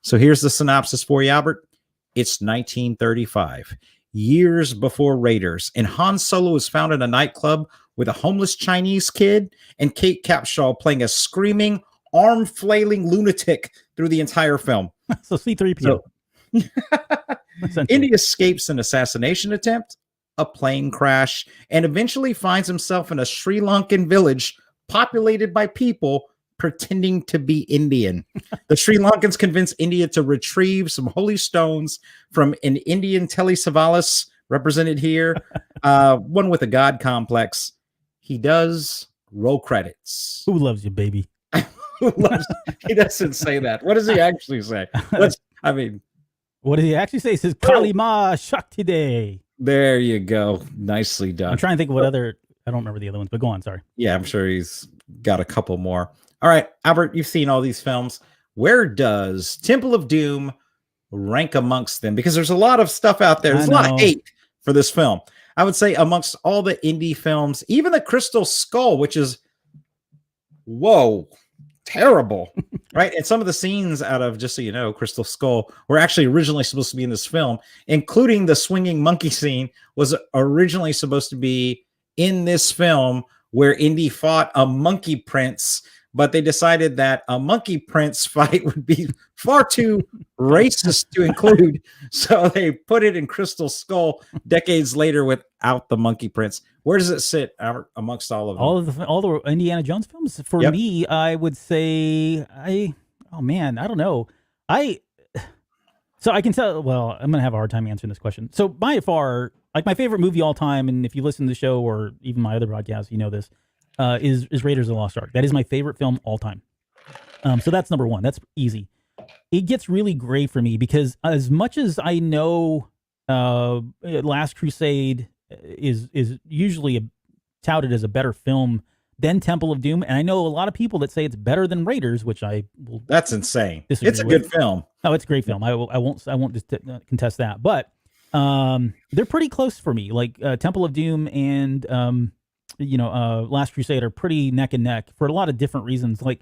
So here's the synopsis for you, Albert. It's 1935, years before Raiders, and Han Solo is found in a nightclub with a homeless Chinese kid and Kate Capshaw playing a screaming, arm-flailing lunatic through the entire film. So C-3PO. Indy escapes an assassination attempt, a plane crash, and eventually finds himself in a Sri Lankan village populated by people pretending to be Indian. The Sri Lankans convince India to retrieve some holy stones from an Indian Telesavalas, represented here, one with a god complex. He does. Roll credits. Who loves you, baby? He doesn't say that. What does he actually say? What does he actually say? He says, Kali Ma Shakti Day. There you go. Nicely done. I'm trying to think of what other, I don't remember the other ones, but go on, sorry. Yeah, I'm sure he's got a couple more. All right, Albert, you've seen all these films. Where does Temple of Doom rank amongst them? Because there's a lot of stuff out there. There's a lot of hate for this film. I would say amongst all the indie films, even the Crystal Skull, which is, whoa, terrible, right? And some of the scenes out of, just so you know, Crystal Skull were actually originally supposed to be in this film, including the swinging monkey scene was originally supposed to be in this film where Indy fought a monkey prince, but they decided that a monkey prince fight would be far too racist to include. So they put it in Crystal Skull decades later without the monkey prince. Where does it sit amongst all of them? All the Indiana Jones films? For me, I would say I don't know. So I can tell, well, I'm going to have a hard time answering this question. So by far, like my favorite movie all time, and if you listen to the show or even my other broadcasts, you know this, is Raiders of the Lost Ark. That is my favorite film all time. So that's number one. That's easy. It gets really great for me because as much as I know Last Crusade is usually touted as a better film than Temple of Doom, and I know a lot of people that say it's better than Raiders, which I will. That's insane. It's a good film. Oh, it's a great film. I won't contest that, but they're pretty close for me. Like Temple of Doom and Last Crusade are pretty neck and neck for a lot of different reasons. Like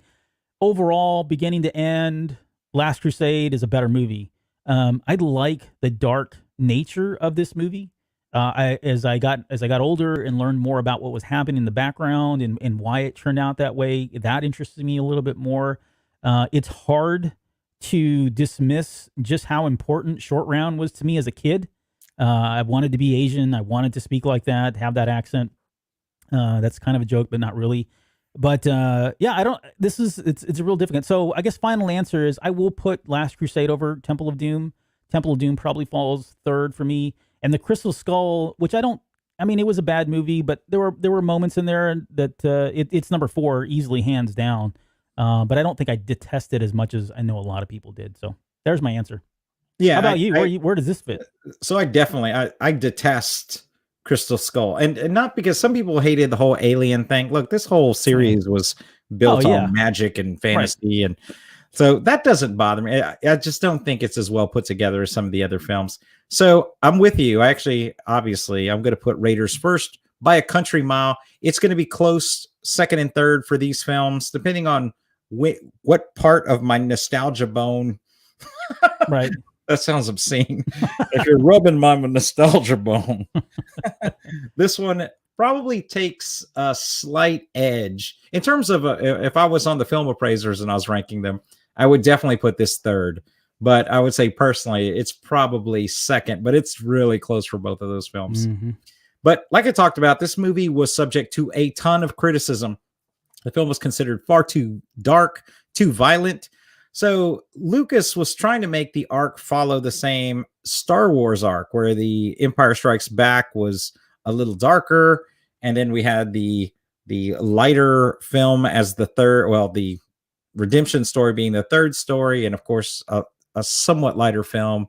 overall, beginning to end, Last Crusade is a better movie. I like the dark nature of this movie. As I got older and learned more about what was happening in the background and why it turned out that way, that interested me a little bit more. It's hard to dismiss just how important Short Round was to me as a kid. I wanted to be Asian. I wanted to speak like that, have that accent. That's kind of a joke, but not really. But it's a real difficult. So I guess final answer is I will put Last Crusade over Temple of Doom. Temple of Doom probably falls third for me. And the Crystal Skull, which it was a bad movie, but there were moments in there that it's number 4 easily, hands down. But I don't think I detest it as much as I know a lot of people did. So there's my answer. Yeah. How about you? Where does this fit? So I detest Crystal Skull, and not because some people hated the whole alien thing. Look, this whole series was built on magic and fantasy, and so that doesn't bother me. I just don't think it's as well put together as some of the other films. So I'm with you. Obviously, I'm going to put Raiders first by a country mile. It's going to be close second and third for these films, depending on what part of my nostalgia bone. Right. That sounds obscene. If you're rubbing my nostalgia bone. This one probably takes a slight edge in terms of if I was on the film appraisers and I was ranking them, I would definitely put this third. But I would say personally, it's probably second, but it's really close for both of those films. Mm-hmm. But like I talked about, this movie was subject to a ton of criticism. The film was considered far too dark, too violent. So Lucas was trying to make the arc follow the same Star Wars arc, where the Empire Strikes Back was a little darker, and then we had the lighter film as the third. Well, the redemption story being the third story, and of course a somewhat lighter film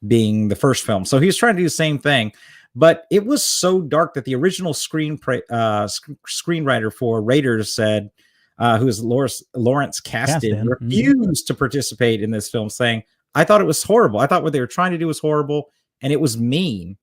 being the first film. So he was trying to do the same thing, but it was so dark that the original screenwriter for Raiders said, who is Lawrence Kasdan, refused to participate in this film, saying, "I thought it was horrible. I thought what they were trying to do was horrible, and it was mean."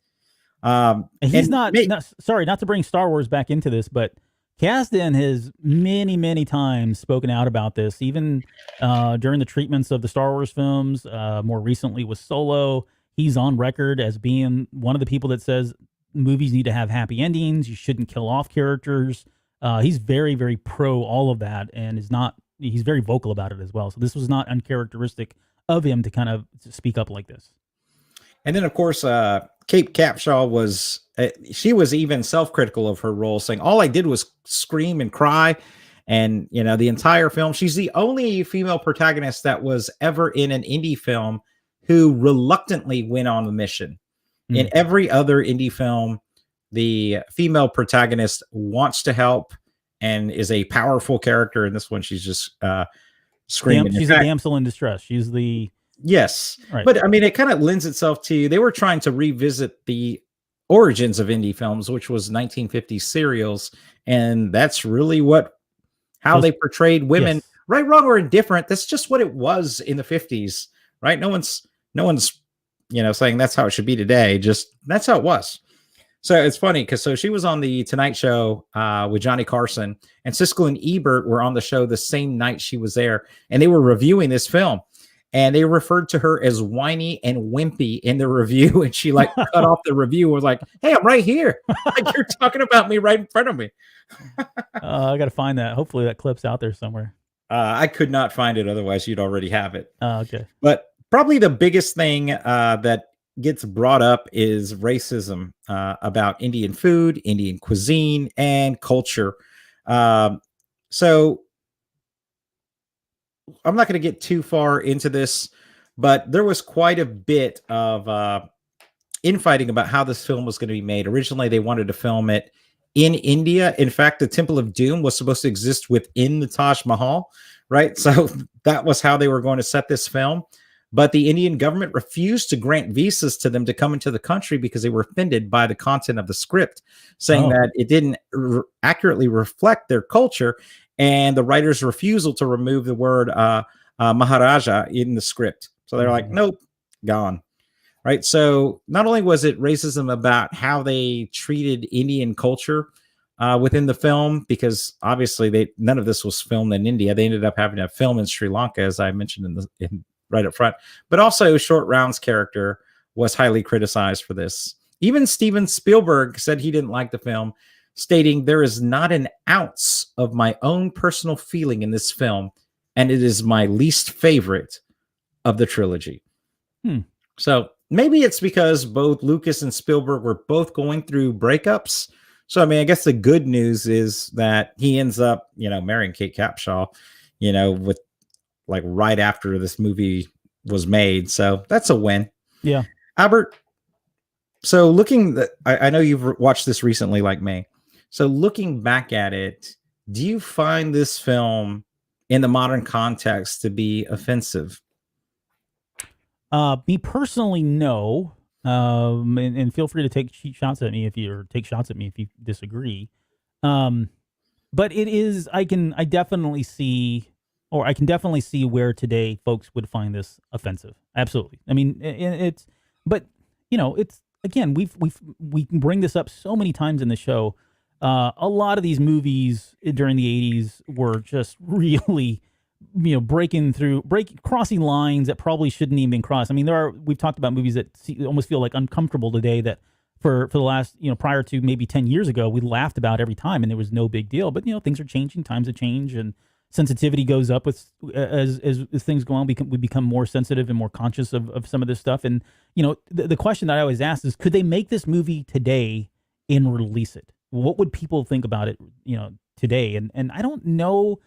He's not sorry, not to bring Star Wars back into this, but Kasdan has many times spoken out about this, even during the treatments of the Star Wars films. More recently with Solo, he's on record as being one of the people that says movies need to have happy endings. You shouldn't kill off characters. He's very pro all of that, and he's very vocal about it as well. So this was not uncharacteristic of him to kind of speak up like this. And then, of course, Kate Capshaw was even self-critical of her role, saying, "All I did was scream and cry." And, the entire film, she's the only female protagonist that was ever in an indie film who reluctantly went on the mission. Mm. In every other indie film, the female protagonist wants to help and is a powerful character. In this one, she's just screaming. She's a damsel in distress. She's the... Yes. Right. But I mean, it kind of lends itself to, they were trying to revisit the origins of indie films, which was 1950s serials. And that's really how they portrayed women, yes. Right, wrong, or indifferent. That's just what it was in the 50s, right? No one's, saying that's how it should be today. Just that's how it was. So it's funny because she was on the Tonight Show with Johnny Carson, and Siskel and Ebert were on the show the same night she was there, and they were reviewing this film. And they referred to her as whiny and wimpy in the review. And she cut off the review and was like, "Hey, I'm right here. Like, you're talking about me right in front of me." I got to find that. Hopefully that clip's out there somewhere. I could not find it. Otherwise, you'd already have it. Okay. But probably the biggest thing that gets brought up is racism about Indian food, Indian cuisine, and culture. So I'm not going to get too far into this, but there was quite a bit of infighting about how this film was going to be made. Originally, they wanted to film it in India. In fact, the Temple of Doom was supposed to exist within the Taj Mahal, right? So that was how they were going to set this film. But the Indian government refused to grant visas to them to come into the country because they were offended by the content of the script, saying that it didn't accurately reflect their culture. And the writer's refusal to remove the word Maharaja in the script. So they're like, nope, gone. Right. So not only was it racism about how they treated Indian culture within the film, because obviously none of this was filmed in India. They ended up having to film in Sri Lanka, as I mentioned right up front. But also Short Round's character was highly criticized for this. Even Steven Spielberg said he didn't like the film, stating, "There is not an ounce of my own personal feeling in this film, and it is my least favorite of the trilogy." So maybe it's because both Lucas and Spielberg were both going through breakups. So, I mean, I guess the good news is that he ends up, marrying Kate Capshaw, with right after this movie was made. So that's a win. Yeah. Albert, so I know you've watched this recently like me. So looking back at it, do you find this film in the modern context to be offensive? Me personally, no. And feel free to take shots at me if you disagree. But it is, I can definitely see where today folks would find this offensive. Absolutely. I mean, it's again, we can bring this up so many times in the show. A lot of these movies during the 80s were just really, crossing lines that probably shouldn't even cross. I mean, we've talked about movies that almost feel like uncomfortable today that for the last, prior to maybe 10 years ago, we laughed about every time and there was no big deal. But, things are changing, times have changed, and sensitivity goes up with as things go on. We become more sensitive and more conscious of some of this stuff. And, the question that I always ask is, could they make this movie today and release it? What would people think about it, today? And I don't know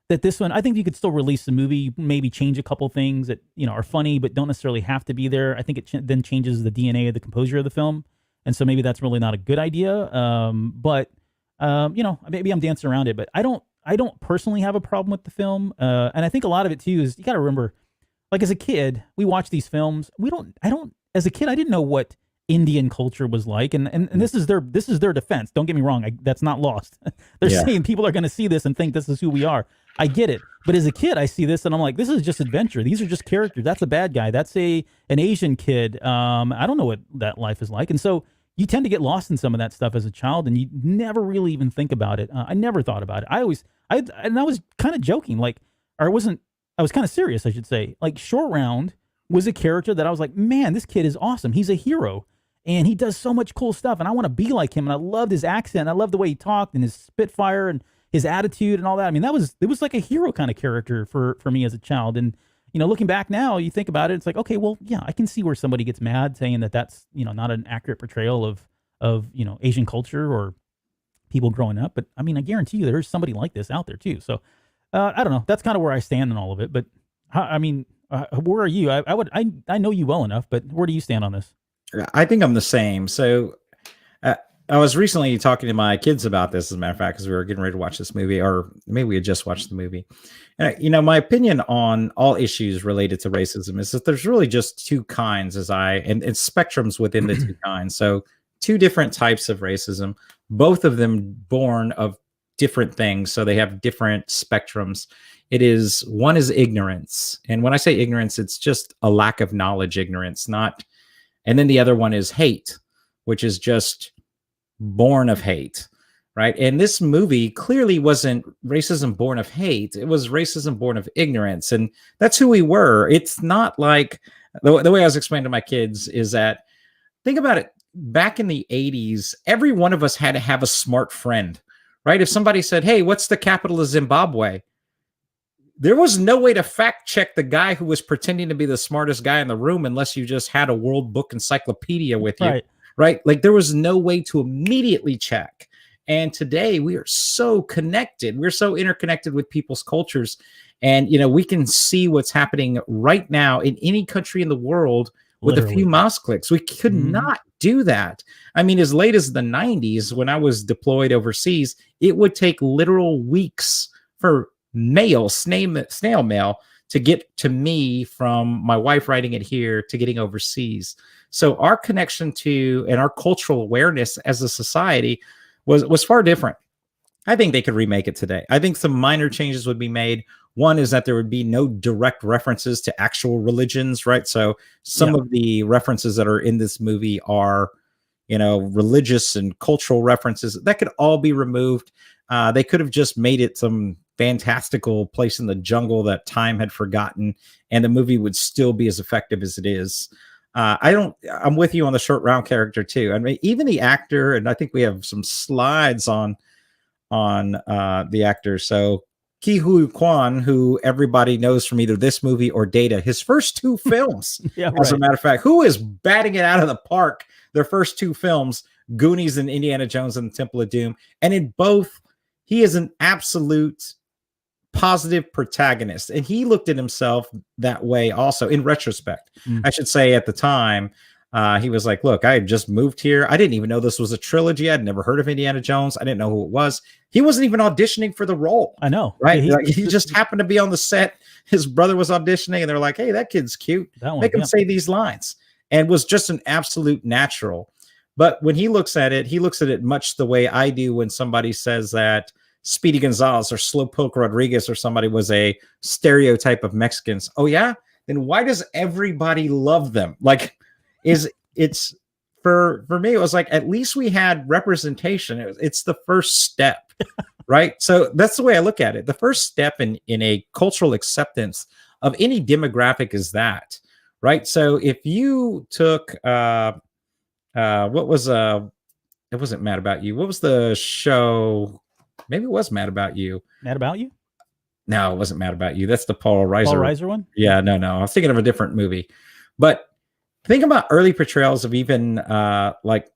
that this one, I think you could still release the movie, maybe change a couple things that, are funny, but don't necessarily have to be there. I think it then changes the DNA of the composure of the film. And so maybe that's really not a good idea. But maybe I'm dancing around it, but I don't personally have a problem with the film. And I think a lot of it too is, you got to remember, like as a kid, we watch these films. As a kid, I didn't know what Indian culture was like. And this is their defense. Don't get me wrong. That's not lost. They're saying people are going to see this and think this is who we are. I get it. But as a kid, I see this and I'm like, this is just adventure. These are just characters. That's a bad guy. That's an Asian kid. I don't know what that life is like. And so you tend to get lost in some of that stuff as a child and you never really even think about it. I never thought about it. I was kind of joking, I was kind of serious, I should say. Like Short Round was a character that I was like, man, this kid is awesome. He's a hero and he does so much cool stuff. And I want to be like him. And I loved his accent. I loved the way he talked and his spitfire and his attitude and all that. I mean, it was like a hero kind of character for me as a child. And, looking back now, you think about it, it's like, okay, well, yeah, I can see where somebody gets mad saying that that's, not an accurate portrayal of Asian culture or people growing up. But I mean, I guarantee you there's somebody like this out there too. So I don't know. That's kind of where I stand in all of it. But where are you? I know you well enough, but where do you stand on this? I think I'm the same. So I was recently talking to my kids about this, as a matter of fact, because we were getting ready to watch this movie, or maybe we had just watched the movie. And, my opinion on all issues related to racism is that there's really just two kinds, and spectrums within the two kinds. So two different types of racism, both of them born of different things. So they have different spectrums. One is ignorance. And when I say ignorance, it's just a lack of knowledge, ignorance, and then the other one is hate, which is just born of hate, right? And this movie clearly wasn't racism born of hate. It was racism born of ignorance. And that's who we were. It's not like the way I was explaining to my kids is that, think about it, back in the 80s, every one of us had to have a smart friend, right? If somebody said, hey, what's the capital of Zimbabwe? There was no way to fact check the guy who was pretending to be the smartest guy in the room unless you just had a World Book Encyclopedia with you. Right? Like there was no way to immediately check. And today we are so connected. We're so interconnected with people's cultures. And, we can see what's happening right now in any country in the world with a few mouse clicks. We could not do that. I mean, as late as the 90s, when I was deployed overseas, it would take literal weeks for snail mail to get to me from my wife writing it here to getting overseas. So our connection to and our cultural awareness as a society was far different. I think they could remake it today. I think some minor changes would be made. One is that there would be no direct references to actual religions, right? So some of the references that are in this movie are, religious and cultural references. That could all be removed. They could have just made it some fantastical place in the jungle that time had forgotten, and the movie would still be as effective as it is. I'm with you on the Short Round character too. I mean, even the actor, and I think we have some slides on the actor. So Ke Huy Quan, who everybody knows from either this movie or Data, his first two films, as a matter of fact, who is batting it out of the park, their first two films, Goonies and Indiana Jones and the Temple of Doom. And in both, he is an absolute positive protagonist, and he looked at himself that way also in retrospect. I should say at the time, he was like, look, I had just moved here. I didn't even know this was a trilogy. I'd never heard of Indiana Jones. I didn't know who it was. He wasn't even auditioning for the role. I know. Right? He just happened to be on the set. His brother was auditioning, and they're like, hey, that kid's cute. Make him say these lines. And was just an absolute natural. But when he looks at it much the way I do when somebody says that Speedy Gonzalez or Slowpoke Rodriguez or somebody was a stereotype of Mexicans. Oh yeah? Then why does everybody love them? Like, it's for me, it was like, at least we had representation. It's the first step, right? So that's the way I look at it. The first step in a cultural acceptance of any demographic is that, right? So if you took what was it wasn't Mad About You. What was the show? Maybe it was Mad About You. Mad About You? No, it wasn't Mad About You. That's the Paul Reiser. Paul Reiser one? Yeah, no. I was thinking of a different movie. But think about early portrayals of even like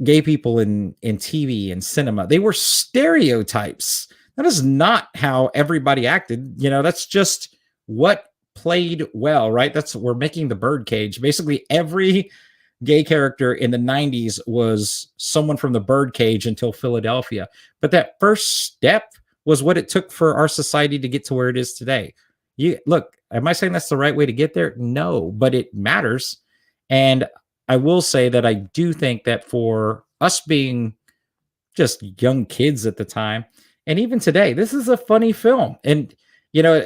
gay people in TV and cinema. They were stereotypes. That is not how everybody acted. You know, that's just what played well, right? We're making the birdcage. Basically, every gay character in the 90s was someone from the birdcage until Philadelphia. But that first step was what it took for our society to get to where it is today. Look, am I saying that's the right way to get there? No, but it matters. And I will say that I do think that for us being just young kids at the time, and even today, this is a funny film. And, you know,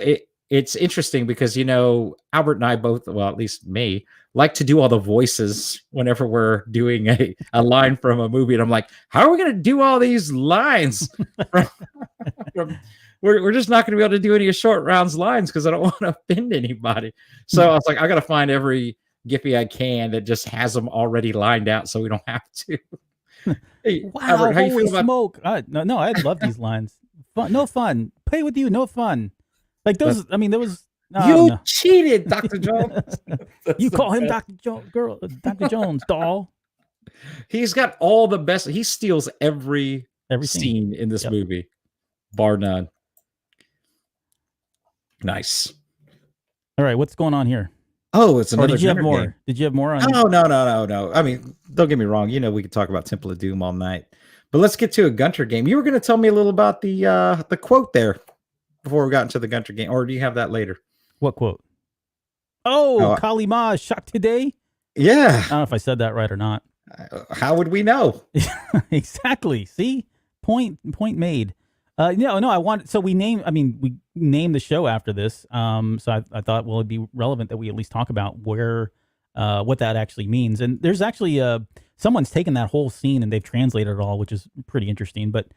it's interesting because, you know, Albert and I both, well, at least me, like to do all the voices whenever we're doing a line from a movie. And I'm like, how are we going to do all these lines? We're just not going to be able to do any of Short Round's lines because I don't want to offend anybody. So I was like, I got to find every Giphy I can that just has them already lined out so we don't have to. Hey, Wow, Albert, how you holy feel about smoke. No, I love these lines. No fun. Play with you, no fun. Like those, I mean, there was... You cheated, Dr. Jones. You call him Dr. Jones, girl, Dr. Jones, doll. He's got all the best. He steals every Everything. scene in this movie, bar none. Nice. All right, what's going on here? Oh, it's another. Or did you have Gunter more? game. Did you have more on? No. I mean, don't get me wrong. You know, we could talk about Temple of Doom all night, but let's get to a Gunter game. You were going to tell me a little about the quote there before we got into the Gunter game, or do you have that later? What quote? Oh, Kali Ma shocked today. Yeah. I don't know if I said that right or not. How would we know? Exactly. See, point made. No, I want. So we named the show after this. So I thought, well, it'd be relevant that we at least talk about where, what that actually means. And there's actually someone's taken that whole scene and they've translated it all, which is pretty interesting. But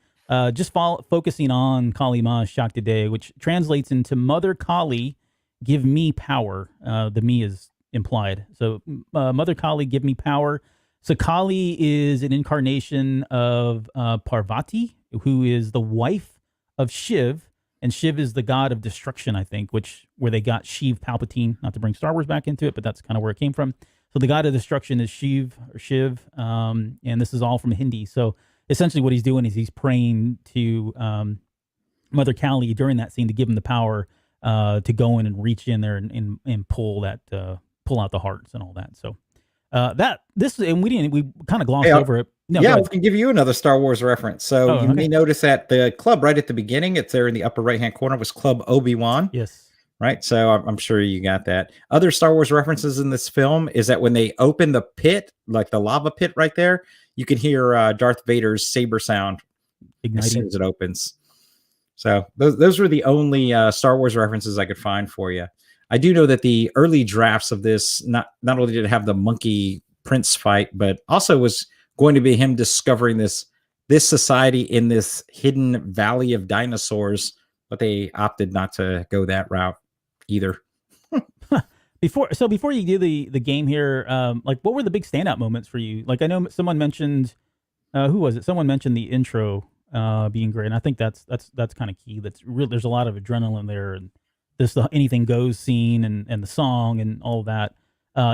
just focusing on Kali Ma shocked today, which translates into Mother Kali, give me power. The me is implied. So Mother Kali, give me power. So Kali is an incarnation of Parvati, who is the wife of Shiv, and Shiv is the god of destruction, I think, where they got Shiv Palpatine, not to bring Star Wars back into it, but that's kind of where it came from. So the god of destruction is Shiv, and this is all from Hindi. So essentially what he's doing is he's praying to Mother Kali during that scene to give him the power to go in and reach in there and pull out the hearts and all that. So we kind of glossed over it. No, yeah, we can give you another Star Wars reference. So you may notice that the club right at the beginning, it's there in the upper right hand corner, was Club Obi-Wan. Yes. Right. So I'm sure you got that. Other Star Wars references in this film is that when they open the pit, like the lava pit right there, you can hear Darth Vader's saber sound igniting as soon as it opens. So those were the only Star Wars references I could find for you. I do know that the early drafts of this not only did it have the monkey prince fight, but also was going to be him discovering this society in this hidden valley of dinosaurs, but they opted not to go that route either. Before you do the game here, like what were the big standout moments for you? Like I know someone mentioned, who was it? Someone mentioned the intro being great, and I think that's kind of key. That's real. There's a lot of adrenaline there, and this anything goes scene and the song and all that.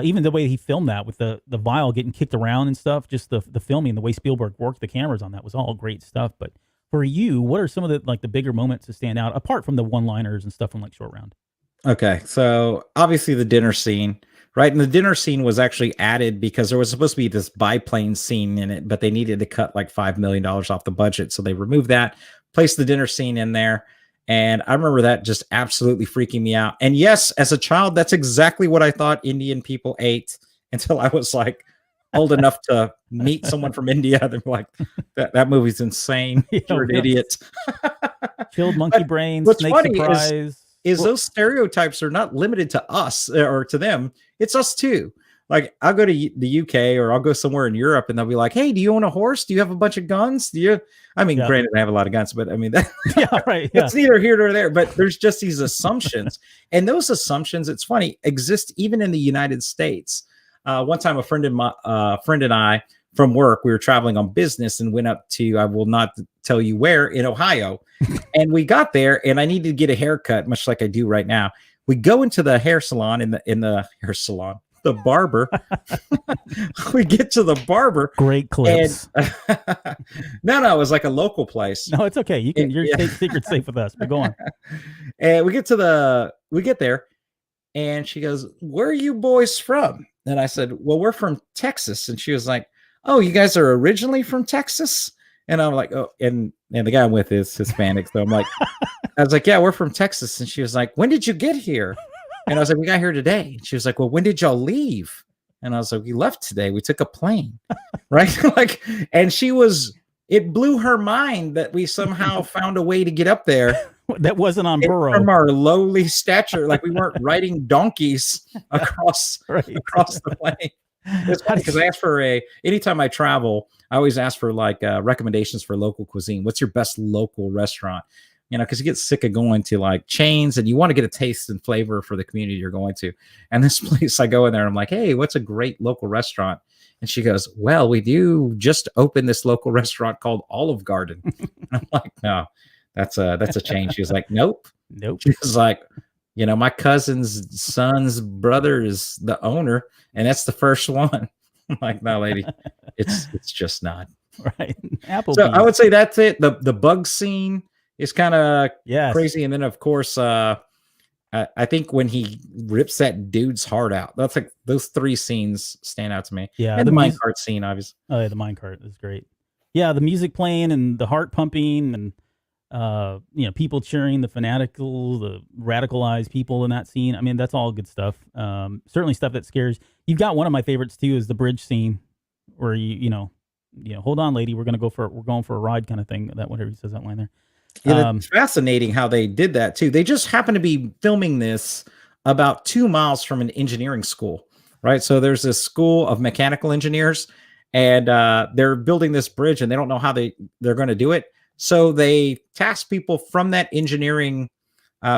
Even the way he filmed that with the vial getting kicked around and stuff, just the filming, the way Spielberg worked the cameras on that was all great stuff. But for you, what are some of the bigger moments to stand out apart from the one-liners and stuff from like Short Round? Okay, so obviously the dinner scene, right? And the dinner scene was actually added because there was supposed to be this biplane scene in it, but they needed to cut like $5 million off the budget. So they removed that, placed the dinner scene in there. And I remember that just absolutely freaking me out. And yes, as a child, that's exactly what I thought Indian people ate until I was like old enough to meet someone from India. They're like, that movie's insane. You're an idiot. Chilled monkey brains, snake surprise. Is those stereotypes are not limited to us or to them. It's us too. Like I'll go to the UK or I'll go somewhere in Europe and they'll be like, hey, do you own a horse? Do you have a bunch of guns? Granted, I have a lot of guns, but I mean, that's neither here nor there, but there's just these assumptions. And those assumptions, it's funny, exist even in the United States. One time, a friend and I from work, we were traveling on business and went up to, I will not tell you where, in Ohio. And we got there, and I needed to get a haircut, much like I do right now. We go into the hair salon in the hair salon, the barber. We get to the barber. Great clips. And, no, it was like a local place. No, it's okay. You can. Your secret's safe with us. But go on. And we get there, and she goes, "Where are you boys from?" And I said, "Well, we're from Texas." And she was like, "Oh, you guys are originally from Texas?" And I'm like, "Oh," and the guy I'm with is Hispanic, so I'm like, I was like, "Yeah, we're from Texas." And she was like, "When did you get here?" And I was like, "We got here today." And she was like, "Well, when did y'all leave?" And I was like, "We left today. We took a plane." Right? And it blew her mind that we somehow found a way to get up there. That wasn't on burro. From our lowly stature, like we weren't riding donkeys across the plane. It's funny because I ask for anytime I travel, I always ask for recommendations for local cuisine. What's your best local restaurant? Because you get sick of going to like chains and you want to get a taste and flavor for the community you're going to. And this place, I go in there and I'm like, "Hey, what's a great local restaurant?" And she goes, "Well, we do just open this local restaurant called Olive Garden." And I'm like, "No, that's a change." She was like, "Nope." She was like, "My cousin's son's brother is the owner, and that's the first one." I'm like, "No, lady, it's just not." Right. Applebee's. So I would say that's it. The bug scene is kind of crazy. And then, of course, I think when he rips that dude's heart out, that's like those three scenes stand out to me. Yeah. And the minecart scene, obviously. Oh, yeah, the minecart is great. Yeah, the music playing and the heart pumping and people cheering, the fanatical, the radicalized people in that scene. I mean, that's all good stuff. Certainly stuff that scares. You've got one of my favorites too, is the bridge scene where hold on, lady, we're going for a ride kind of thing. That whatever he says that line there. Yeah, it's fascinating how they did that too. They just happened to be filming this about 2 miles from an engineering school, right? So there's this school of mechanical engineers, and they're building this bridge, and they don't know how they're going to do it. So they task people from that engineering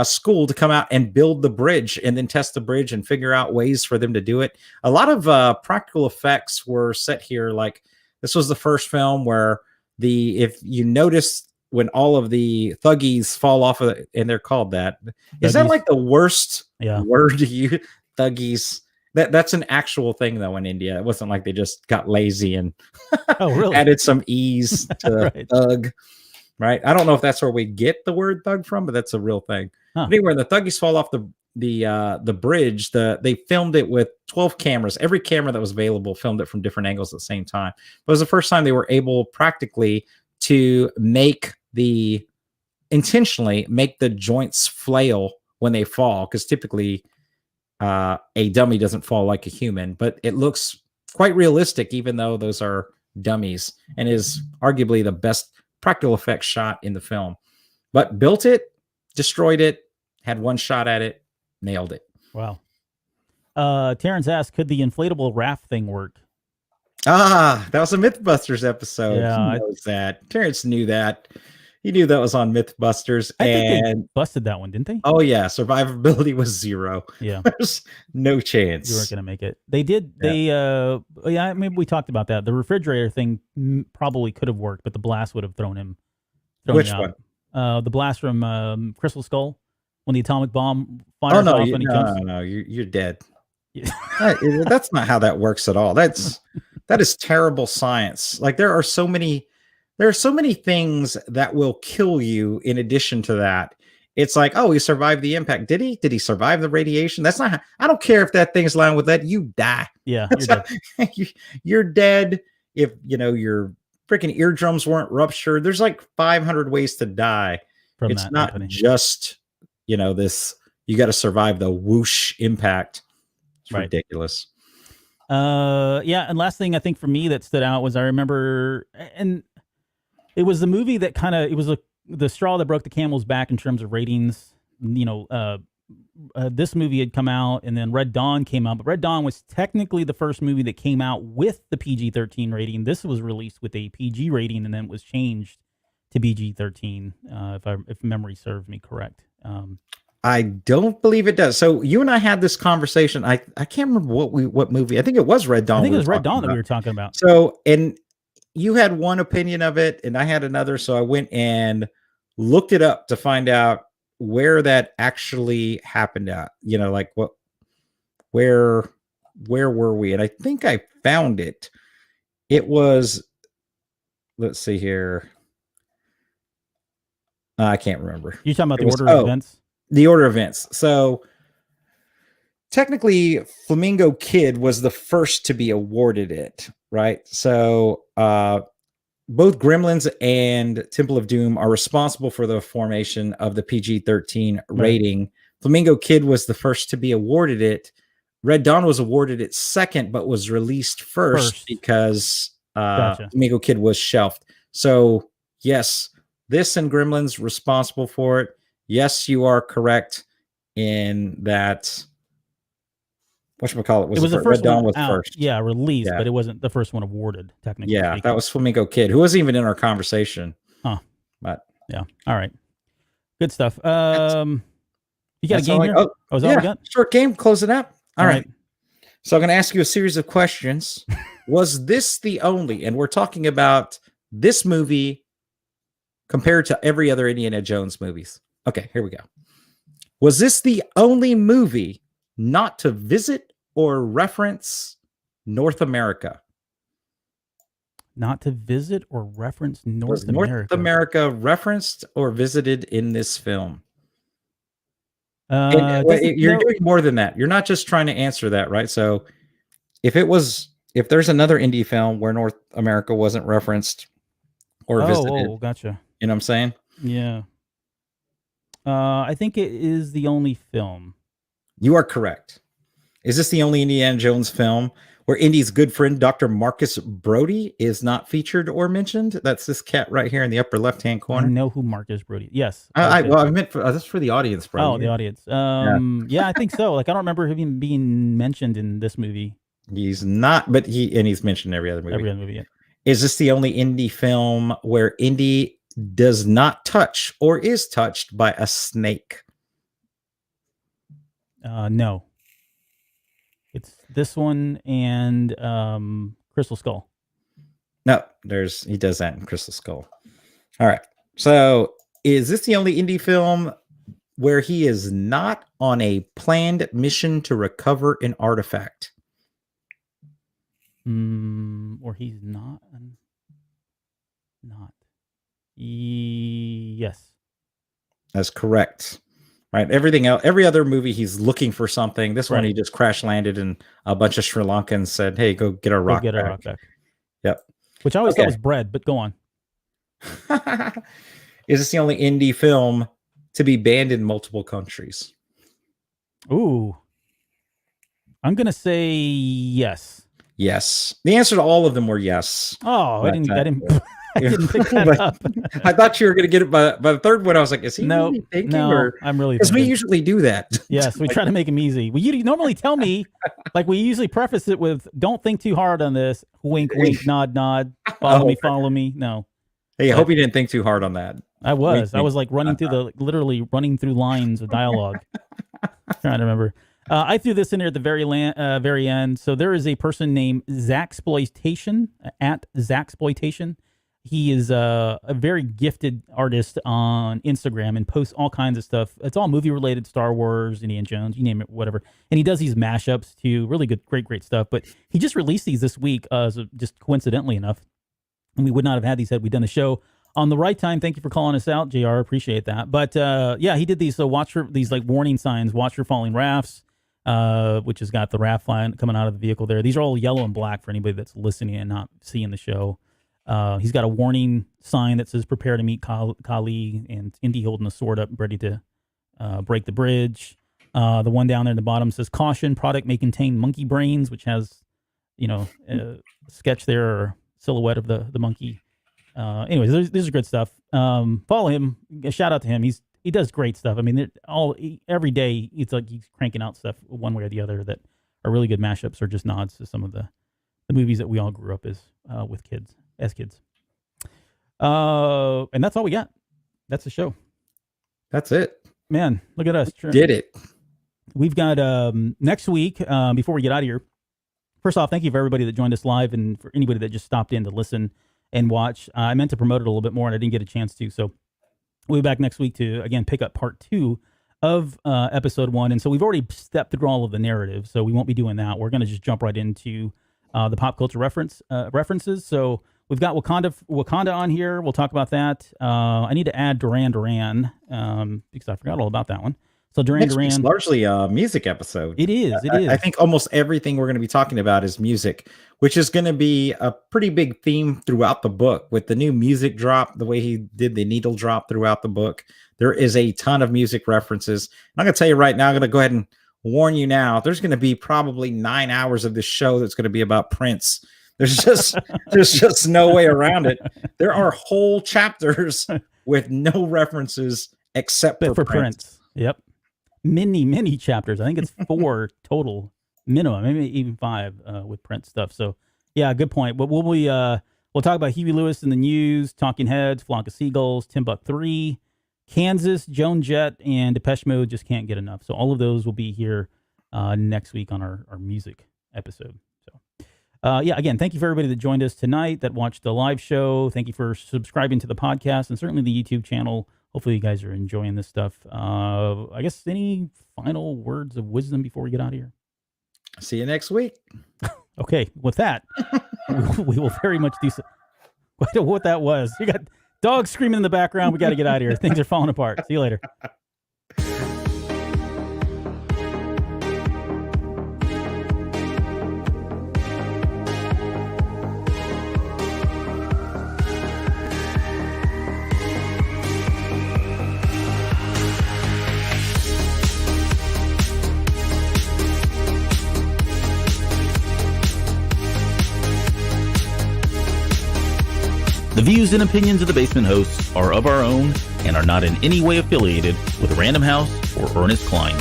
school to come out and build the bridge, and then test the bridge and figure out ways for them to do it. A lot of practical effects were set here. Like this was the first film where if you notice, when all of the thuggies fall off of it, and they're called that. Is that like the worst word to use? Thuggies. That's an actual thing though in India. It wasn't like they just got lazy and really? added some ease to thug. Right. I don't know if that's where we get the word thug from, but that's a real thing. Huh. Anyway, the thuggies fall off the bridge. They filmed it with 12 cameras. Every camera that was available filmed it from different angles at the same time. But it was the first time they were able practically to intentionally make the joints flail when they fall, because typically a dummy doesn't fall like a human, but it looks quite realistic even though those are dummies, and is arguably the best practical effects shot in the film. But built it, destroyed it, had one shot at it, nailed it. Wow. Terrence asked, could the inflatable raft thing work? That was a Mythbusters episode. Yeah, he knows that. Terrence knew that. He knew that was on Mythbusters. I think they busted that one, didn't they? Oh, yeah. Survivability was 0. Yeah. There's no chance. You weren't going to make it. They did. Yeah. Maybe we talked about that. The refrigerator thing probably could have worked, but the blast would have thrown him Which out. One? The blast from Crystal Skull, when the atomic bomb fires off and he jumps. No, you're dead. Yeah. That's not how that works at all. That is terrible science. Like there are so many things that will kill you in addition to that. It's like, oh, he survived the impact. Did he? Did he survive the radiation? That's not I don't care if that thing's lying with that. You die. Yeah, you're dead. You're dead. If your freaking eardrums weren't ruptured. There's like 500 ways to die. It's not happening. Just, this, you got to survive the whoosh impact. It's ridiculous. Yeah. And last thing I think for me that stood out was I remember, and it was the movie that it was the straw that broke the camel's back in terms of ratings. This movie had come out, and then Red Dawn came out, but Red Dawn was technically the first movie that came out with the PG-13 rating. This was released with a PG rating, and then it was changed to PG-13, if memory serves me correct. I don't believe it does. So you and I had this conversation. I can't remember what movie. I think it was Red Dawn. I think it was Red Dawn that we were talking about. So, and you had one opinion of it and I had another. So I went and looked it up to find out where that actually happened at, like where were we? And I think I found it. It was, let's see here. I can't remember. You're talking about the order of events? The order of events. So technically, Flamingo Kid was the first to be awarded it, right? So both Gremlins and Temple of Doom are responsible for the formation of the PG-13 rating. Right. Flamingo Kid was the first to be awarded it. Red Dawn was awarded it second, but was released first. Because gotcha. Flamingo Kid was shelved. So yes, this and Gremlins responsible for it. Yes, you are correct in that. Whatchamacallit was the first. Red Dawn was first. Yeah, released, but it wasn't the first one awarded, technically. Yeah, that was Flamingo Kid, who wasn't even in our conversation. Huh. But yeah. All right. Good stuff. You got a game here? Oh, is that all we got? Short game, close it up. All right. So I'm going to ask you a series of questions. Was this the only, and we're talking about this movie compared to every other Indiana Jones movies. Okay, here we go. Was this the only movie not to visit or reference North America? Not to visit or reference North America. North America referenced or visited in this film? You're doing more than that. You're not just trying to answer that, right? So if there's another indie film where North America wasn't referenced or visited. Oh, gotcha. You know what I'm saying? Yeah. I think it is the only film. You are correct. Is this the only Indiana Jones film where Indy's good friend, Dr. Marcus Brody, is not featured or mentioned? That's this cat right here in the upper left-hand corner. I know who Marcus Brody is. Yes. I meant that's for the audience, bro. Oh, the audience. Yeah, I think so. Like, I don't remember him being mentioned in this movie. He's not, but he's mentioned in every other movie. Every other movie, yeah. Is this the only Indy film where Indy does not touch or is touched by a snake? No. It's this one and Crystal Skull. No, he does that in Crystal Skull. All right. So is this the only indie film where he is not on a planned mission to recover an artifact? Or he's not. Yes. That's correct. Right. Everything else, every other movie, he's looking for something. This one, he just crash landed, and a bunch of Sri Lankans said, "Hey, go get our rock back." Yep. Which I always thought was bread, but go on. Is this the only indie film to be banned in multiple countries? Ooh. I'm gonna say yes. Yes. The answer to all of them were yes. Oh, I didn't I didn't pick that up. I thought you were going to get it by the third one. I was like, is he really thinking? No, I'm really because we usually do that. Yes, we try to make them easy. You normally tell me, like we usually preface it with, don't think too hard on this. Wink, wink, nod, nod. Follow me. No. Hey, I hope you didn't think too hard on that. I was. I was like literally running through lines of dialogue. Trying to remember. I threw this in there at the very end. So there is a person named Zaxploitation at Zaxploitation. He is a very gifted artist on Instagram and posts all kinds of stuff. It's all movie related, Star Wars, Indiana Jones, you name it, whatever. And he does these mashups too, really good, great stuff. But he just released these this week, so just coincidentally enough. And we would not have had these had we done the show on the right time. Thank you for calling us out, JR. Appreciate that. But yeah, he did these. So watch for these like warning signs. Watch for falling rafts, which has got the raft flying coming out of the vehicle there. These are all yellow and black for anybody that's listening and not seeing the show. He's got a warning sign that says "Prepare to meet Kali," and Indy holding a sword up, ready to break the bridge. The one down there at the bottom says "Caution: Product may contain monkey brains," which has, a sketch there or silhouette of the monkey. Anyways, this is good stuff. Follow him. A shout out to him. He does great stuff. I mean, every day it's like he's cranking out stuff one way or the other that are really good mashups or just nods to some of the movies that we all grew up with kids. As kids. And that's all we got. That's the show. That's it. man. Look at us. Did it. We've got next week, before we get out of here, first off, thank you for everybody that joined us live and for anybody that just stopped in to listen and watch. I meant to promote it a little bit more and I didn't get a chance to. So we'll be back next week to, again, pick up part 2 of episode 1. And so we've already stepped through all of the narrative, so we won't be doing that. We're going to just jump right into the pop culture references. So we've got Wakanda on here. We'll talk about that. I need to add Duran Duran because I forgot all about that one. So Duran Duran, it's largely a music episode. It is. I think almost everything we're going to be talking about is music, which is going to be a pretty big theme throughout the book. With the new music drop, the way he did the needle drop throughout the book, there is a ton of music references. And I'm going to tell you right now, I'm going to go ahead and warn you now. There's going to be probably 9 hours of this show that's going to be about Prince. There's just no way around it. There are whole chapters with no references except for Prince. Yep. Many chapters. I think it's 4 total minimum, maybe even 5 with Prince stuff. So yeah, good point. But we'll talk about Huey Lewis in the News, Talking Heads, Flock of Seagulls, Timbuk 3, Kansas, Joan Jett, and Depeche Mode. Just can't get enough. So all of those will be here next week on our music episode. So yeah, again, thank you for everybody that joined us tonight, that watched the live show. Thank you for subscribing to the podcast and certainly the YouTube channel. Hopefully you guys are enjoying this stuff. I guess any final words of wisdom before we get out of here? See you next week. Okay, with that, we will very much do so. What that was. You got dogs screaming in the background. We got to get out of here. Things are falling apart. See you later. The views and opinions of the Basement hosts are of our own and are not in any way affiliated with Random House or Ernest Klein.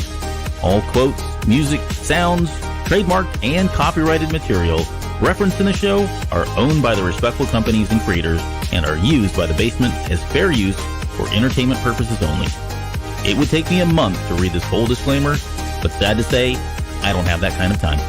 All quotes, music, sounds, trademarked, and copyrighted material referenced in the show are owned by the respectful companies and creators and are used by the Basement as fair use for entertainment purposes only. It would take me a month to read this whole disclaimer, but sad to say, I don't have that kind of time.